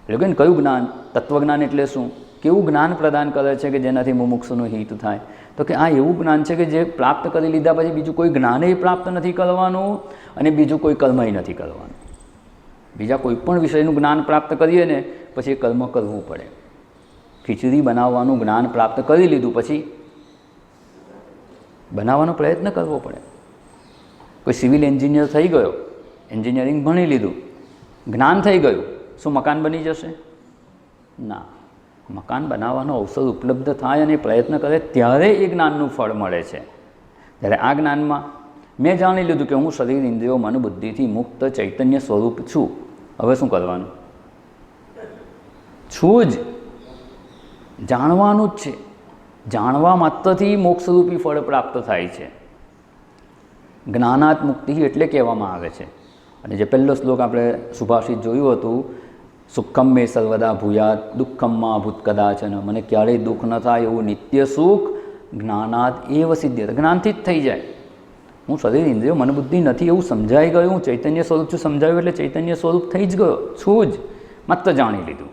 એટલે કે કયું જ્ઞાન? તત્વજ્ઞાન એટલે શું? કેવું જ્ઞાન પ્રદાન કરે છે કે જેનાથી મુમુક્ષુનું હિત થાય? તો કે આ એવું જ્ઞાન છે કે જે પ્રાપ્ત કરી લીધા પછી બીજું કોઈ જ્ઞાનેય પ્રાપ્ત નથી કરવાનું અને બીજું કોઈ કર્મય નથી કરવાનું. બીજા કોઈ પણ વિષયનું જ્ઞાન પ્રાપ્ત કરીએ ને પછી કર્મ કરવું પડે. ખીચડી બનાવવાનું જ્ઞાન પ્રાપ્ત કરી લીધું પછી બનાવવાનો પ્રયત્ન કરવો પડે. કોઈ સિવિલ એન્જિનિયર થઈ ગયો, એન્જિનિયરિંગ ભણી લીધું, જ્ઞાન થઈ ગયું, શું મકાન બની જશે? ના. મકાન બનાવવાનો અવસર ઉપલબ્ધ થાય અને પ્રયત્ન કરે ત્યારે એ જ્ઞાનનું ફળ મળે છે. ત્યારે આ જ્ઞાનમાં મેં જાણી લીધું કે હું શરીર, ઇન્દ્રિયો, મન, બુદ્ધિથી મુક્ત ચૈતન્ય સ્વરૂપ છું. હવે શું કરવાનું? છું જ, જાણવાનું જ છે. જાણવા માત્રથી મોક્ષરૂપી ફળ પ્રાપ્ત થાય છે. જ્ઞાનાત મુક્તિ એટલે કહેવામાં આવે છે. અને જે પહેલો શ્લોક આપણે સુભાષિત જોયું હતું, સુખમ મે સર્વદા ભૂયાત દુઃખમ મા ભૂત કદાચન, મને ક્યારેય દુઃખ ન થાય એવું નિત્ય સુખ જ્ઞાનાત એવ સિદ્ધ્યત, જ્ઞાનથી જ થઈ જાય. હું શરીર, ઇન્દ્રિયો, મનબુદ્ધિ નથી એવું સમજાઈ ગયું, હું ચૈતન્ય સ્વરૂપ છું સમજાયું એટલે ચૈતન્ય સ્વરૂપ થઈ જ ગયો છું જ, માત્ર જાણી લીધું.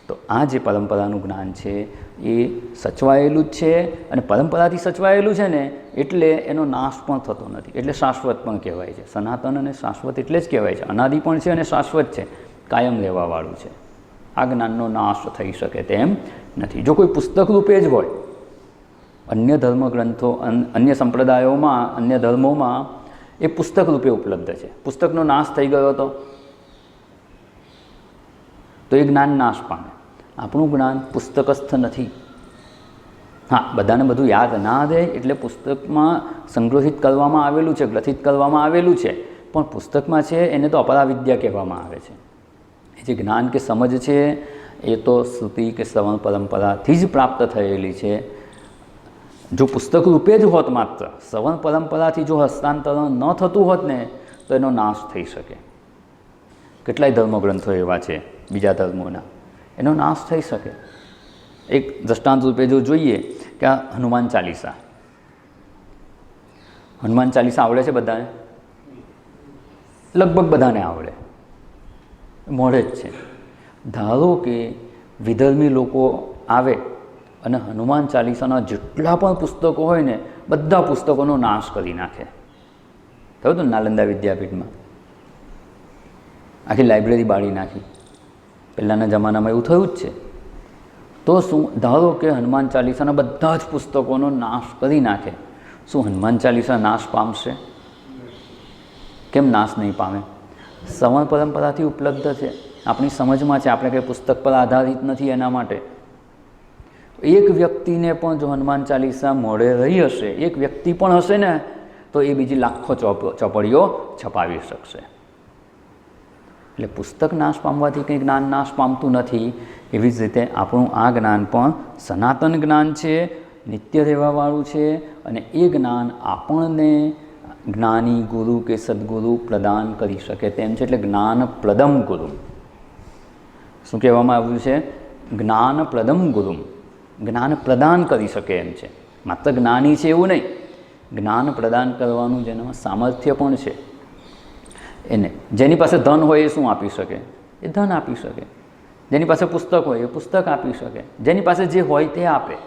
તો આ જે પરંપરાનું જ્ઞાન છે એ સચવાયેલું જ છે, અને પરંપરાથી સચવાયેલું છે ને એટલે એનો નાશ પણ થતો નથી, એટલે શાશ્વત પણ કહેવાય છે. સનાતન અને શાશ્વત એટલે જ કહેવાય છે, અનાદિ પણ છે અને શાશ્વત છે, કાયમ રહેવાવાળું છે. આ જ્ઞાનનો નાશ થઈ શકે તેમ નથી. જો કોઈ પુસ્તક રૂપે જ હોય, અન્ય ધર્મગ્રંથો, અન્ય સંપ્રદાયોમાં, અન્ય ધર્મોમાં એ પુસ્તક રૂપે ઉપલબ્ધ છે. પુસ્તકનો નાશ થઈ ગયો તો એ જ્ઞાન નાશ પામે. આપણું જ્ઞાન પુસ્તકસ્થ નથી. હા, બધાને બધું યાદ ના રહે એટલે પુસ્તકમાં સંગ્રહિત કરવામાં આવેલું છે, ગ્રથિત કરવામાં આવેલું છે, પણ પુસ્તકમાં છે એને તો અપરાવિદ્યા કહેવામાં આવે છે. એ જે જ્ઞાન કે સમજ છે એ તો શ્રુતિ કે શ્રવણ પરંપરાથી જ પ્રાપ્ત થયેલી છે. જો પુસ્તક રૂપે જ હોત, માત્ર શ્રવણ પરંપરાથી જો હસ્તાંતરણ ન થતું હોત ને તો એનો નાશ થઈ શકે. કેટલાય ધર્મગ્રંથો એવા છે બીજા ધર્મોના, એનો નાશ થઈ શકે. એક દૃષ્ટાંત રૂપે જો જોઈએ કે આ હનુમાન ચાલીસા આવડે છે બધાને? લગભગ બધાને આવડે, મોડે જ છે. ધારો કે વિધર્મી લોકો આવે અને હનુમાન ચાલીસાના જેટલા પણ પુસ્તકો હોય ને બધા પુસ્તકોનો નાશ કરી નાખે. થયું હતું નાલંદા વિદ્યાપીઠમાં, આખી લાઇબ્રેરી બાળી નાખી. પહેલાંના જમાનામાં એવું થયું જ છે. તો શું, ધારો કે હનુમાન ચાલીસાના બધા જ પુસ્તકોનો નાશ કરી નાખે, શું હનુમાન ચાલીસા નાશ પામશે? કેમ નાશ નહીં પામે? શ્રવણ પરંપરાથી ઉપલબ્ધ છે, આપણી સમજમાં છે, આપણે કંઈ પુસ્તક પર આધારિત નથી. એના માટે એક વ્યક્તિને પણ જો હનુમાન ચાલીસા મોડે રહી હશે, એક વ્યક્તિ પણ હશે ને, તો એ બીજી લાખો ચોપડીઓ છપાવી શકશે. એટલે પુસ્તક નાશ પામવાથી કંઈ જ્ઞાન નાશ પામતું નથી. એવી જ રીતે આપણું આ જ્ઞાન પણ સનાતન જ્ઞાન છે, નિત્ય રહેવાવાળું છે, અને એ જ્ઞાન આપણને જ્ઞાની ગુરુ કે સદગુરુ પ્રદાન કરી શકે તેમ છે. એટલે જ્ઞાન પ્રદમ ગુરુ શું કહેવામાં આવ્યું છે? જ્ઞાન પ્રદમ ગુરુ, જ્ઞાન પ્રદાન કરી શકે એમ છે. માત્ર જ્ઞાની છે એવું નહીં, જ્ઞાન પ્રદાન કરવાનું જેનામાં સામર્થ્ય પણ છે. એને જેની પાસે ધન હોય એ શું આપી શકે? એ ધન આપી શકે. જેની પાસે પુસ્તક હોય એ પુસ્તક આપી શકે. જેની પાસે જે હોય તે આપે.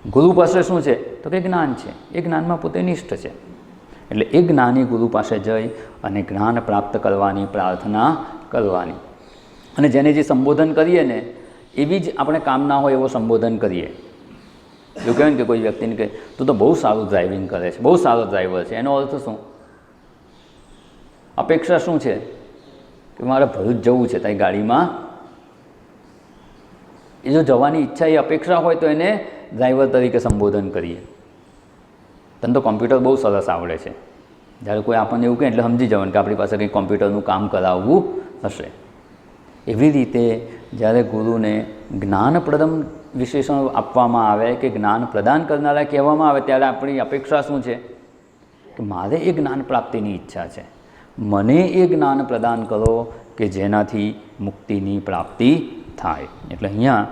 ગુરુ પાસે શું છે? તો કે જ્ઞાન છે. એ જ્ઞાનમાં પોતે નિષ્ઠ છે. એટલે એ જ્ઞાની ગુરુ પાસે જઈ અને જ્ઞાન પ્રાપ્ત કરવાની પ્રાર્થના કરવાની. અને જેને જે સંબોધન કરીએ ને એવી જ આપણે કામના હોય એવો સંબોધન કરીએ. એવું કહેવાય ને કે કોઈ વ્યક્તિને કહે તું તો બહુ સારું ડ્રાઇવિંગ કરે છે, બહુ સારો ડ્રાઈવર છે, એનો અર્થ શું? અપેક્ષા શું છે? કે મારે ભરૂચ જવું છે, તારી ગાડીમાં. એ જો જવાની ઈચ્છા, એ અપેક્ષા હોય તો એને ડ્રાઈવર તરીકે સંબોધન કરીએ. તને તો કોમ્પ્યુટર બહુ સરસ આવડે છે. જ્યારે કોઈ આપણને એવું કહે એટલે સમજી જવાનું કે આપણી પાસે કંઈ કોમ્પ્યુટરનું કામ કરાવવું હશે. એવી રીતે જ્યારે ગુરુને જ્ઞાનપ્રદમ વિશેષણ આપવામાં આવે કે જ્ઞાન પ્રદાન કરનારા કહેવામાં આવે, ત્યારે આપણી અપેક્ષા શું છે? કે મારે એ જ્ઞાન પ્રાપ્તિની ઈચ્છા છે, મને એ જ્ઞાન પ્રદાન કરો કે જેનાથી મુક્તિની પ્રાપ્તિ થાય. એટલે અહીંયા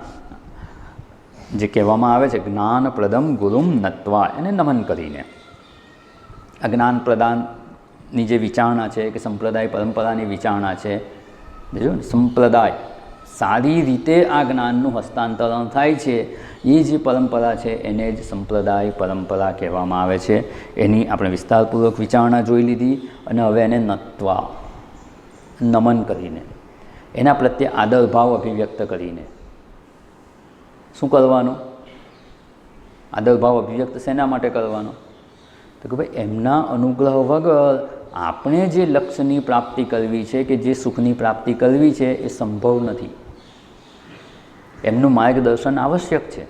જે કહેવામાં આવે છે જ્ઞાન પ્રદમ ગુરુમ નત્વા, એને નમન કરીને આ જ્ઞાન પ્રદાનની જે વિચારણા છે કે સંપ્રદાય પરંપરાની વિચારણા છે, જો સંપ્રદાય સારી રીતે આ જ્ઞાનનું હસ્તાંતરણ થાય છે, એ જે પરંપરા છે એને જ સંપ્રદાય પરંપરા કહેવામાં આવે છે. એની આપણે વિસ્તારપૂર્વક વિચારણા જોઈ લીધી. અને હવે એને નત્વા, નમન કરીને, એના પ્રત્યે આદરભાવ અભિવ્યક્ત કરીને શું કરવાનું? આદરભાવ અભિવ્યક્ત શેના માટે કરવાનો? તો કે ભાઈ એમના અનુગ્રહ વગર આપણે જે લક્ષ્યની પ્રાપ્તિ કરવી છે કે જે સુખની પ્રાપ્તિ કરવી છે એ સંભવ નથી. એમનું માર્ગદર્શન આવશ્યક છે.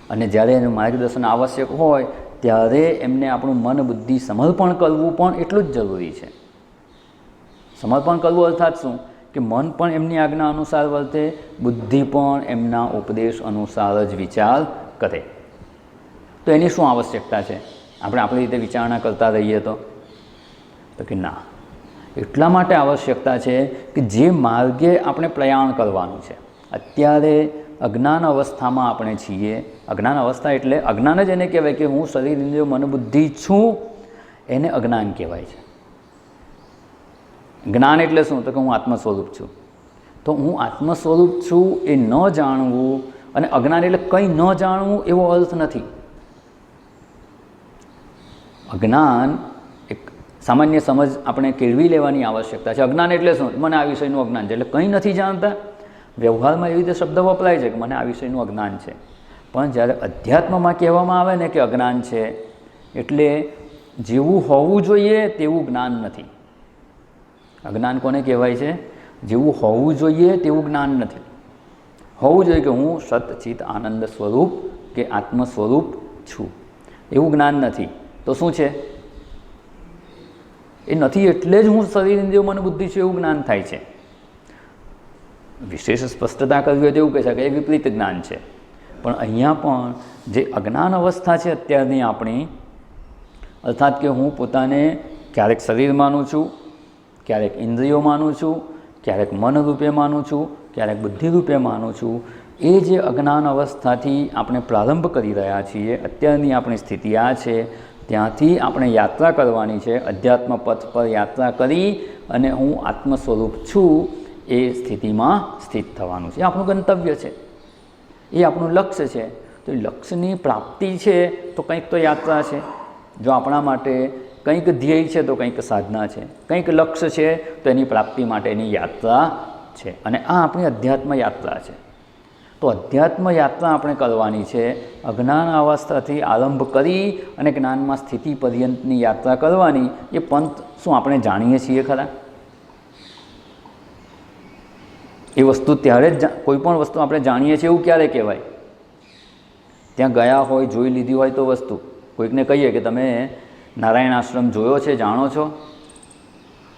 અને જ્યારે એનું માર્ગદર્શન આવશ્યક હોય ત્યારે એમને આપણું મન બુદ્ધિ સમર્પણ કરવું પણ એટલું જ જરૂરી છે. સમર્પણ કરવું અર્થાત શું? કે મન પણ એમની આજ્ઞા અનુસાર વર્તે, બુદ્ધિ પણ એમના ઉપદેશ અનુસાર જ વિચાર કરે. તો એની શું આવશ્યકતા છે? આપણે આપણી રીતે વિચારણા કરતા રહીએ તો કે ના, એટલા માટે આવશ્યકતા છે કે જે માર્ગે આપણે પ્રયાણ કરવાનું છે. અત્યારે અજ્ઞાન અવસ્થામાં આપણે છીએ. અજ્ઞાન અવસ્થા એટલે અજ્ઞાન જ એને કહેવાય કે હું શરીર ઇન્દ્રિય મન બુદ્ધિ છું, એને અજ્ઞાન કહેવાય છે. જ્ઞાન એટલે શું? તો કે હું આત્મ સ્વરૂપ છું. તો હું આત્મ સ્વરૂપ છું એ ન જાણવું અને અજ્ઞાન એટલે કંઈ ન જાણવું એવો અર્થ નથી. અજ્ઞાન એક સામાન્ય સમજ આપણે કેળવી લેવાની આવશ્યકતા છે. અજ્ઞાન એટલે શું? મને આ વિષયનું અજ્ઞાન છે, એટલે કંઈ નથી જાણતા. વ્યવહારમાં એવી રીતે શબ્દ વપરાય છે કે મને આ વિષયનું અજ્ઞાન છે, પણ જ્યારે અધ્યાત્મમાં કહેવામાં આવે ને કે અજ્ઞાન છે, એટલે જેવું હોવું જોઈએ તેવું જ્ઞાન નથી. અજ્ઞાન કોને કહેવાય છે? જેવું હોવું જોઈએ તેવું જ્ઞાન નથી. હોવું જોઈએ કે હું સત ચિત આનંદ સ્વરૂપ કે આત્મ સ્વરૂપ છું, એવું જ્ઞાન નથી. તો શું છે? એ નથી એટલે જ હું શરીર ઇન્દ્રિયો મન બુદ્ધિ છું એવું જ્ઞાન થાય છે. વિશેષ સ્પષ્ટતા કરવી હોય તો એવું કહી શકાય એ વિપરીત જ્ઞાન છે. પણ અહીંયા પણ જે અજ્ઞાન અવસ્થા છે અત્યારની આપણી, અર્થાત કે હું પોતાને ક્યારેક શરીર માનું છું, ક્યારેક ઇન્દ્રિયો માનું છું, ક્યારેક મન રૂપે માનું છું, ક્યારેક બુદ્ધિ રૂપે માનું છું, એ જે અજ્ઞાન અવસ્થાથી આપણે પ્રારંભ કરી રહ્યા છીએ, અત્યારની આપણી સ્થિતિ આ છે, ત્યાંથી આપણે યાત્રા કરવાની છે. અધ્યાત્મ પથ પર યાત્રા કરી અને હું આત્મ સ્વરૂપ છું એ સ્થિતિમાં સ્થિત થવાનું છે. એ આપણું ગંતવ્ય છે, એ આપણું લક્ષ્ય છે. તો એ લક્ષ્યની પ્રાપ્તિ છે તો કંઈક તો યાત્રા છે. જો આપણા માટે કંઈક ધ્યેય છે તો કંઈક સાધના છે, કંઈક લક્ષ્ય છે તો એની પ્રાપ્તિ માટેની યાત્રા છે. અને આ આપણી અધ્યાત્મ યાત્રા છે. તો અધ્યાત્મ યાત્રા આપણે કરવાની છે. અજ્ઞાન અવસ્થાથી આરંભ કરી અને જ્ઞાનમાં સ્થિતિ પર્યંતની યાત્રા કરવાની. એ પંથ શું આપણે જાણીએ છીએ ખરા? એ વસ્તુ ત્યારે જ, કોઈ પણ વસ્તુ આપણે જાણીએ છીએ એવું ક્યારે કહેવાય? ત્યાં ગયા હોય, જોઈ લીધી હોય તો વસ્તુ. કોઈકને કહીએ કે તમે નારાયણ આશ્રમ જોયો છે, જાણો છો?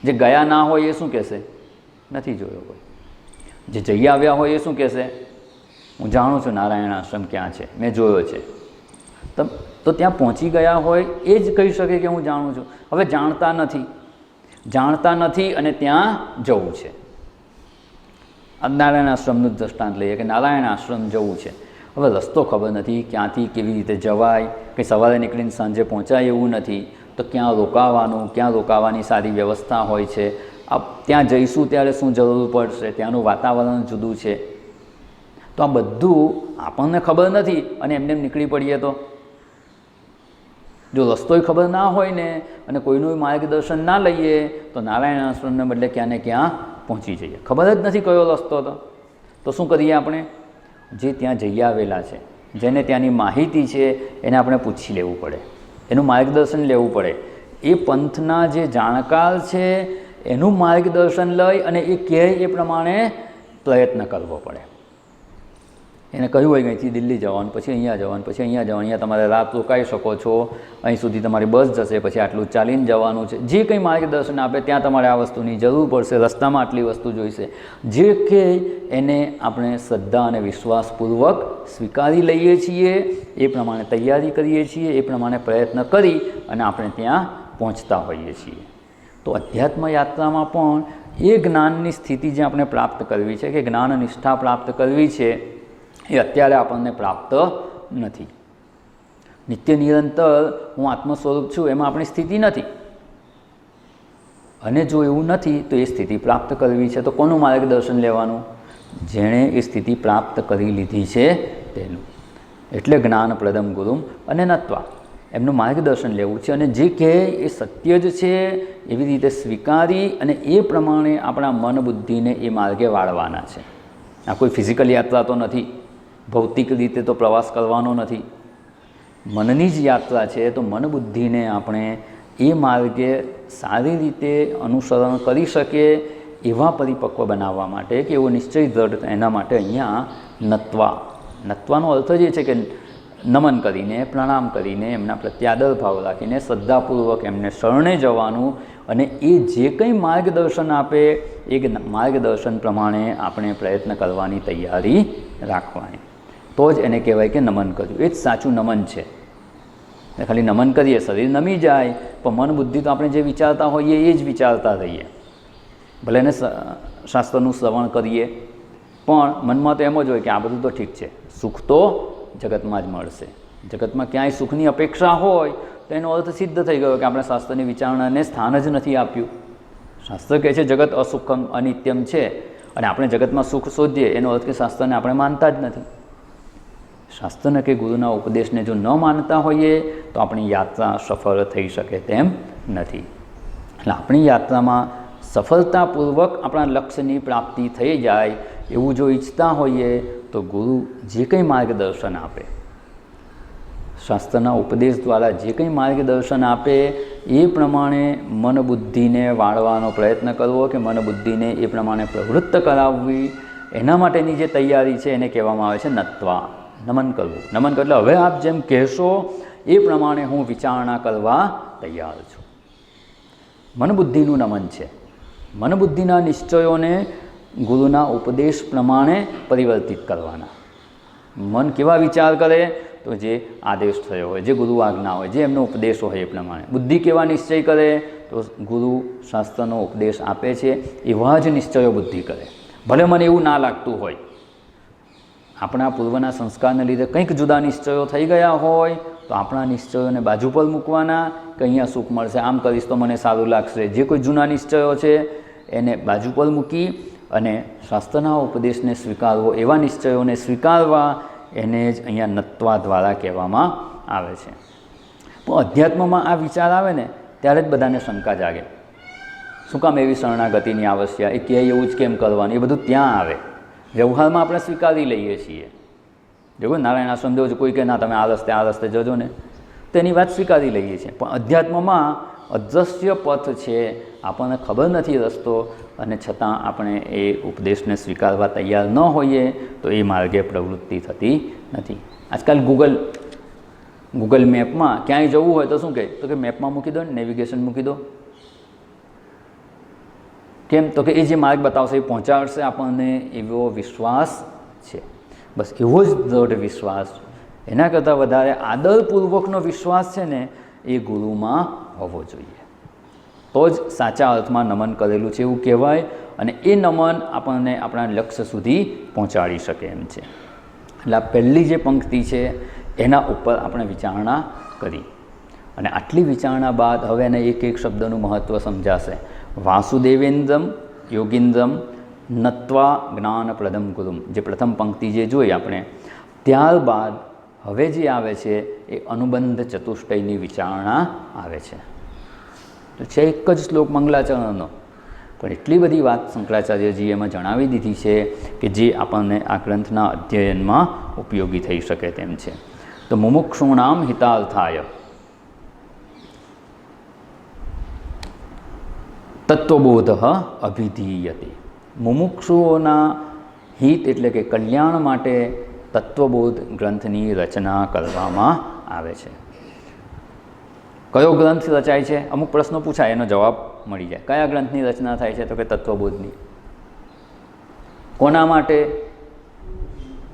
જે ગયા ના હોય એ શું કહેશે? નથી જોયો. કોઈ જે જઈ આવ્યા હોય એ શું કહેશે? હું જાણું છું નારાયણ આશ્રમ ક્યાં છે, મેં જોયો છે. તો ત્યાં પહોંચી ગયા હોય એ જ કહી શકે કે હું જાણું છું. હવે જાણતા નથી અને ત્યાં જવું છે. નારાયણ આશ્રમનું જ દ્રષ્ટાંત લઈએ કે નારાયણ આશ્રમ જવું છે. હવે રસ્તો ખબર નથી, ક્યાંથી કેવી રીતે જવાય, કંઈ સવારે નીકળીને સાંજે પહોંચાય એવું નથી. તો ક્યાં રોકાવાનું, ક્યાં રોકાવાની સારી વ્યવસ્થા હોય છે, ત્યાં જઈશું ત્યારે શું જરૂર પડશે, ત્યાંનું વાતાવરણ જુદું છે. તો આ બધું આપણને ખબર નથી અને એમને નીકળી પડીએ તો? જો રસ્તોય ખબર ના હોય ને અને કોઈનું માર્ગદર્શન ના લઈએ તો નારાયણ આશ્રમને બદલે ક્યાં ને ક્યાં પહોંચી જઈએ. ખબર જ નથી કયો રસ્તો તો શું કરીએ આપણે? જે ત્યાં જઈ આવેલા છે, જેને ત્યાંની માહિતી છે, એને આપણે પૂછી લેવું પડે, એનું માર્ગદર્શન લેવું પડે. એ પંથના જે જાણકાર છે એનું માર્ગદર્શન લઈ અને એ કહે એ પ્રમાણે પ્રયત્ન કરવો પડે. એને કહ્યું હોય કે અહીંથી દિલ્હી જવાનું, પછી અહીંયા જવાનું, પછી અહીંયા જવાનું, અહીંયા તમારે રાત રોકાઈ શકો છો, અહીં સુધી તમારી બસ જશે, પછી આટલું ચાલીને જવાનું છે. જે કંઈ માર્ગદર્શન આપે ત્યાં તમારે આ વસ્તુની જરૂર પડશે, રસ્તામાં આટલી વસ્તુ જોઈશે, જે કહે એને આપણે શ્રદ્ધા અને વિશ્વાસપૂર્વક સ્વીકારી લઈએ છીએ, એ પ્રમાણે તૈયારી કરીએ છીએ, એ પ્રમાણે પ્રયત્ન કરી અને આપણે ત્યાં પહોંચતા હોઈએ છીએ. તો અધ્યાત્મ યાત્રામાં પણ એ જ્ઞાનની સ્થિતિ જે આપણે પ્રાપ્ત કરવી છે, કે જ્ઞાન નિષ્ઠા પ્રાપ્ત કરવી છે, એ અત્યારે આપણને પ્રાપ્ત નથી. નિત્ય નિરંતર હું આત્મ સ્વરૂપ છું એમાં આપણી સ્થિતિ નથી. અને જો એવું નથી તો એ સ્થિતિ પ્રાપ્ત કરવી છે તો કોનું માર્ગદર્શન લેવાનું? જેણે એ સ્થિતિ પ્રાપ્ત કરી લીધી છે તેનું. એટલે જ્ઞાન પ્રદમ ગુરુમ અને નત્વા, એમનું માર્ગદર્શન લેવું છે. અને જે કહે એ સત્ય જ છે એવી રીતે સ્વીકારી અને એ પ્રમાણે આપણા મન બુદ્ધિને એ માર્ગે વાળવાના છે. આ કોઈ ફિઝિકલ યાત્રા તો નથી, ભૌતિક રીતે તો પ્રવાસ કરવાનો નથી. મનની જ યાત્રા છે. તો મન બુદ્ધિને આપણે એ માર્ગે સારી રીતે અનુસરણ કરી શકે એવા પરિપક્વ બનાવવા માટે, કે એવો નિશ્ચય દ્રઢ, એના માટે અહીંયા નત્વાનો અર્થ જ એ છે કે નમન કરીને, પ્રણામ કરીને, એમના પ્રત્યે આદર ભાવ રાખીને શ્રદ્ધાપૂર્વક એમને શરણે જવાનું અને એ જે કંઈ માર્ગદર્શન આપે એ માર્ગદર્શન પ્રમાણે આપણે પ્રયત્ન કરવાની તૈયારી રાખવાની. તો જ એને કહેવાય કે નમન કર્યું. એ જ સાચું નમન છે. ખાલી નમન કરીએ, શરીર નમી જાય, પણ મન બુદ્ધિ તો આપણે જે વિચારતા હોઈએ એ જ વિચારતા રહીએ. ભલે એને શાસ્ત્રનું શ્રવણ કરીએ, પણ મનમાં તો એમ જ હોય કે આ બધું તો ઠીક છે, સુખ તો જગતમાં જ મળશે. જગતમાં ક્યાંય સુખની અપેક્ષા હોય તો એનો અર્થ સિદ્ધ થઈ ગયો કે આપણે શાસ્ત્રની વિચારણાને સ્થાન જ નથી આપ્યું. શાસ્ત્ર કહે છે જગત અસુખમ અનિત્યમ છે અને આપણે જગતમાં સુખ શોધીએ એનો અર્થ કે શાસ્ત્રને આપણે માનતા જ નથી. શાસ્ત્રને કે ગુરુના ઉપદેશને જો ન માનતા હોઈએ તો આપણી યાત્રા સફળ થઈ શકે તેમ નથી. એટલે આપણી યાત્રામાં સફળતાપૂર્વક આપણા લક્ષ્યની પ્રાપ્તિ થઈ જાય એવું જો ઈચ્છતા હોઈએ તો ગુરુ જે કંઈ માર્ગદર્શન આપે, શાસ્ત્રના ઉપદેશ દ્વારા જે કંઈ માર્ગદર્શન આપે એ પ્રમાણે મનબુદ્ધિને વાળવાનો પ્રયત્ન કરવો કે મનબુદ્ધિને એ પ્રમાણે પ્રવૃત્ત કરાવવી, એના માટેની જે તૈયારી છે એને કહેવામાં આવે છે નત્વા, નમન કરવું. નમન એટલે હવે આપ જેમ કહેશો એ પ્રમાણે હું વિચારણા કરવા તૈયાર છું. મનબુદ્ધિનું નમન છે. મનબુદ્ધિના નિશ્ચયોને ગુરુના ઉપદેશ પ્રમાણે પરિવર્તિત કરવાના. મન કેવા વિચાર કરે તો જે આદેશ થયો હોય, જે ગુરુ આજ્ઞા હોય, જે એમનો ઉપદેશ હોય એ પ્રમાણે. બુદ્ધિ કેવા નિશ્ચય કરે તો ગુરુ શાસ્ત્રનો ઉપદેશ આપે છે એવા જ નિશ્ચયો બુદ્ધિ કરે. ભલે મને એવું ના લાગતું હોય, આપણા પૂર્વના સંસ્કારને લીધે કંઈક જુદા નિશ્ચયો થઈ ગયા હોય તો આપણા નિશ્ચયોને બાજુ પર મૂકવાના કે અહીંયા સુખ મળશે, આમ કરીશ તો મને સારું લાગશે. જે કોઈ જૂના નિશ્ચયો છે એને બાજુ પર મૂકી અને શાસ્ત્રના ઉપદેશને સ્વીકારવો, એવા નિશ્ચયોને સ્વીકારવા, એને જ અહીંયા નત્વા દ્વારા કહેવામાં આવે છે. પણ અધ્યાત્મમાં આ વિચાર આવે ને ત્યારે જ બધાને શંકા જાગે. શું કામ એવી શરણાગતિની આવશ્યક, એ કહે એવું જ કેમ કરવાનું, એ બધું ત્યાં આવે. વ્યવહારમાં આપણે સ્વીકારી લઈએ છીએ. જો નારાયણ આશ્રમ દેવો કોઈ કે ના તમે આ રસ્તે જજો ને, તેની વાત સ્વીકારી લઈએ છીએ. પણ અધ્યાત્મમાં અદૃશ્ય પથ છે, આપણને ખબર નથી રસ્તો, અને છતાં આપણે એ ઉપદેશને સ્વીકારવા તૈયાર ન હોઈએ તો એ માર્ગે પ્રવૃત્તિ થતી નથી. આજકાલ ગૂગલ મેપમાં ક્યાંય જવું હોય તો શું કહે, તો કે મેપમાં મૂકી દો ને, નેવિગેશન મૂકી દો. કેમ તો કે એ જે માર્ગ બતાવશે એ પહોંચાડશે આપણને, એવો વિશ્વાસ છે. બસ એવો જ દૃઢ વિશ્વાસ, એના કરતાં વધારે આદરપૂર્વકનો વિશ્વાસ છે ને એ ગુરુમાં હોવો જોઈએ. તો જ સાચા અર્થમાં નમન કરેલું છે એવું કહેવાય, અને એ નમન આપણને આપણા લક્ષ્ય સુધી પહોંચાડી શકે એમ છે. એટલે આ પહેલી જે પંક્તિ છે એના ઉપર આપણે વિચારણા કરી, અને આટલી વિચારણા બાદ હવે એને એક એક શબ્દનું મહત્ત્વ સમજાશે. વાસુદેવેન્દ્રમ યોગીન્દ્રમ નત્વા જ્ઞાનપ્રદમ ગુરુમ, જે પ્રથમ પંક્તિ જે જોઈ આપણે, ત્યારબાદ હવે જે આવે છે એ અનુબંધ ચતુષ્ટયની વિચારણા આવે છે. તો છે એક જ શ્લોક મંગલાચરણનો, પણ એટલી બધી વાત શંકરાચાર્યજી એમાં જણાવી દીધી છે કે જે આપણને આ ગ્રંથના અધ્યયનમાં ઉપયોગી થઈ શકે તેમ છે. તો મુમુક્ષૂણામ હિતાર્થાય તત્વબોધ અભિધીયતે. મુમુક્ષુઓના હિત એટલે કે કલ્યાણ માટે તત્વબોધ ગ્રંથની રચના કરવામાં આવે છે. કયો ગ્રંથ રચાય છે? અમુક પ્રશ્નો પૂછાય, એનો જવાબ મળી જાય. કયા ગ્રંથની રચના થાય છે? તો કે તત્વબોધની. કોના માટે?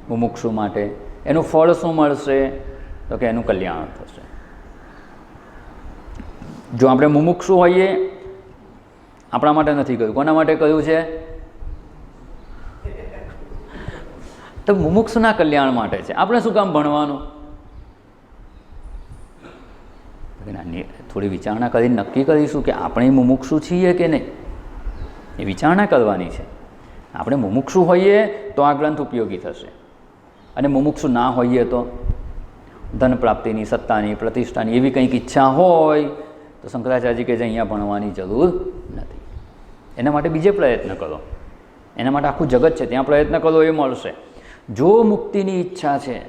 મુમુક્ષુ માટે. એનું ફળ શું મળશે? તો કે એનું કલ્યાણ થશે. જો આપણે મુમુક્ષુ હોઈએ, આપણા માટે નથી કહ્યું, કોના માટે કહ્યું છે? તો મુમુક્ષુના કલ્યાણ માટે છે. આપણે શું કામ ભણવાનું? થોડી વિચારણા કરીને નક્કી કરીશું કે આપણે મુમુક્ષુ છીએ કે નહીં, એ વિચારણા કરવાની છે. આપણે મુમુક્ષુ હોઈએ તો આ ગ્રંથ ઉપયોગી થશે, અને મુમુક્ષુ ના હોઈએ તો ધન પ્રાપ્તિની, સત્તાની, પ્રતિષ્ઠાની એવી કંઈક ઈચ્છા હોય તો શંકરાચાર્યજી કે જે અહીંયા ભણવાની જરૂર નથી. એના માટે બીજે પ્રયત્ન કરો, એના માટે આખું જગત છે ત્યાં પ્રયત્ન કરો, એ મળશે. જો મુક્તિની ઈચ્છા છે,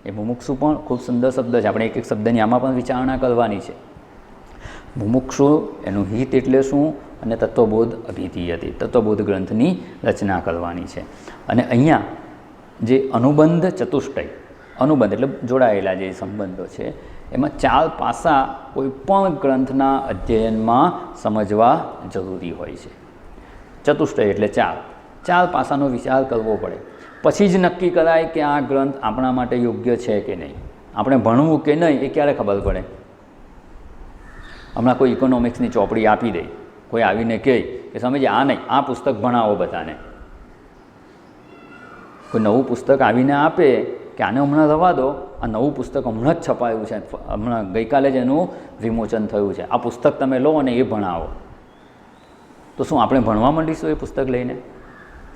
એ મુમુક્ષુ પણ ખૂબ સુંદર શબ્દ છે, આપણે એક એક શબ્દની આમાં પણ વિચારણા કરવાની છે. મુમુક્ષુ એનું હિત એટલે શું, અને તત્વબોધ અભિધીયતે, તત્વબોધ ગ્રંથની રચના કરવાની છે. અને અહીંયા જે અનુબંધ ચતુષ્ટય, અનુબંધ એટલે જોડાયેલા જે સંબંધો છે, એમાં 4 પાસા કોઈ પણ ગ્રંથના અધ્યયનમાં સમજવા જરૂરી હોય છે. ચતુષ્ટય એટલે 4 પાસાનો વિચાર કરવો પડે, પછી જ નક્કી કરાય કે આ ગ્રંથ આપણા માટે યોગ્ય છે કે નહીં. આપણે ભણવું કે નહીં એ ક્યારે ખબર પડે? હમણાં કોઈ ઇકોનોમિક્સની ચોપડી આપી દે, કોઈ આવીને કહે કે સમજે આ નહીં, આ પુસ્તક ભણાવો બધાને. કોઈ નવું પુસ્તક આવીને આપે કે આને હમણાં રવા દો, આ નવું પુસ્તક હમણાં જ છપાયું છે, હમણાં ગઈકાલે જ એનું વિમોચન થયું છે, આ પુસ્તક તમે લો અને એ ભણાવો. તો શું આપણે ભણવા માંડીશું એ પુસ્તક લઈને?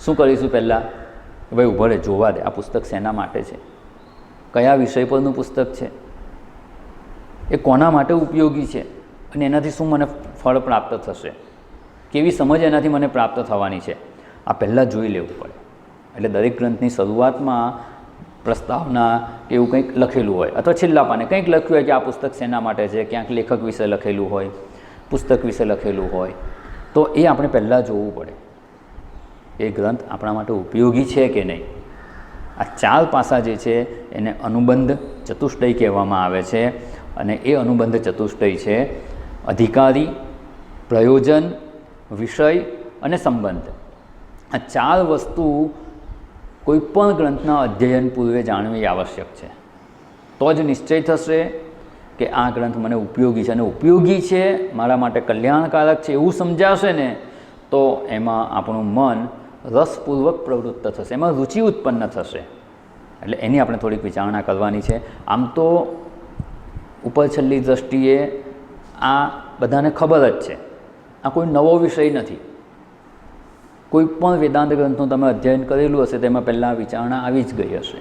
શું કરીશું પહેલાં? ભાઈ ઊભો રહે, જોવા દે આ પુસ્તક શેના માટે છે, કયા વિષય પરનું પુસ્તક છે, એ કોના માટે ઉપયોગી છે અને એનાથી શું મને ફળ પ્રાપ્ત થશે, કેવી સમજ એનાથી મને પ્રાપ્ત થવાની છે, આ પહેલાં જોઈ લેવું પડે. એટલે દરેક ગ્રંથની શરૂઆતમાં પ્રસ્તાવના કે એવું કંઈક લખેલું હોય અથવા છેલ્લા પાને કંઈક લખ્યું હોય કે આ પુસ્તક શેના માટે છે, ક્યાંક લેખક વિશે લખેલું હોય, પુસ્તક વિશે લખેલું હોય, તો એ આપણે પહેલાં જોવું પડે એ ગ્રંથ આપણા માટે ઉપયોગી છે કે નહીં. આ 4 પાસા જે છે એને અનુબંધ ચતુષ્ટય કહેવામાં આવે છે અને એ અનુબંધ ચતુષ્ટય છે અધિકારી, પ્રયોજન, વિષય અને સંબંધ. આ 4 વસ્તુ કોઈપણ ગ્રંથના અધ્યયન પૂર્વે જાણવી આવશ્યક છે. તો જ નિશ્ચય થશે કે આ ગ્રંથ મને ઉપયોગી છે, અને ઉપયોગી છે મારા માટે કલ્યાણકારક છે એવું સમજાશે ને તો એમાં આપણું મન રસપૂર્વક પ્રવૃત્ત થશે, એમાં રુચિ ઉત્પન્ન થશે. એટલે એની આપણે થોડીક વિચારણા કરવાની છે. આમ તો ઉપર છેલ્લી દૃષ્ટિએ આ બધાને ખબર જ છે, આ કોઈ નવો વિષય નથી. કોઈ પણ વેદાંત ગ્રંથનું તમે અધ્યયન કરેલું હશે તેમાં પહેલાં વિચારણા આવી જ ગઈ હશે.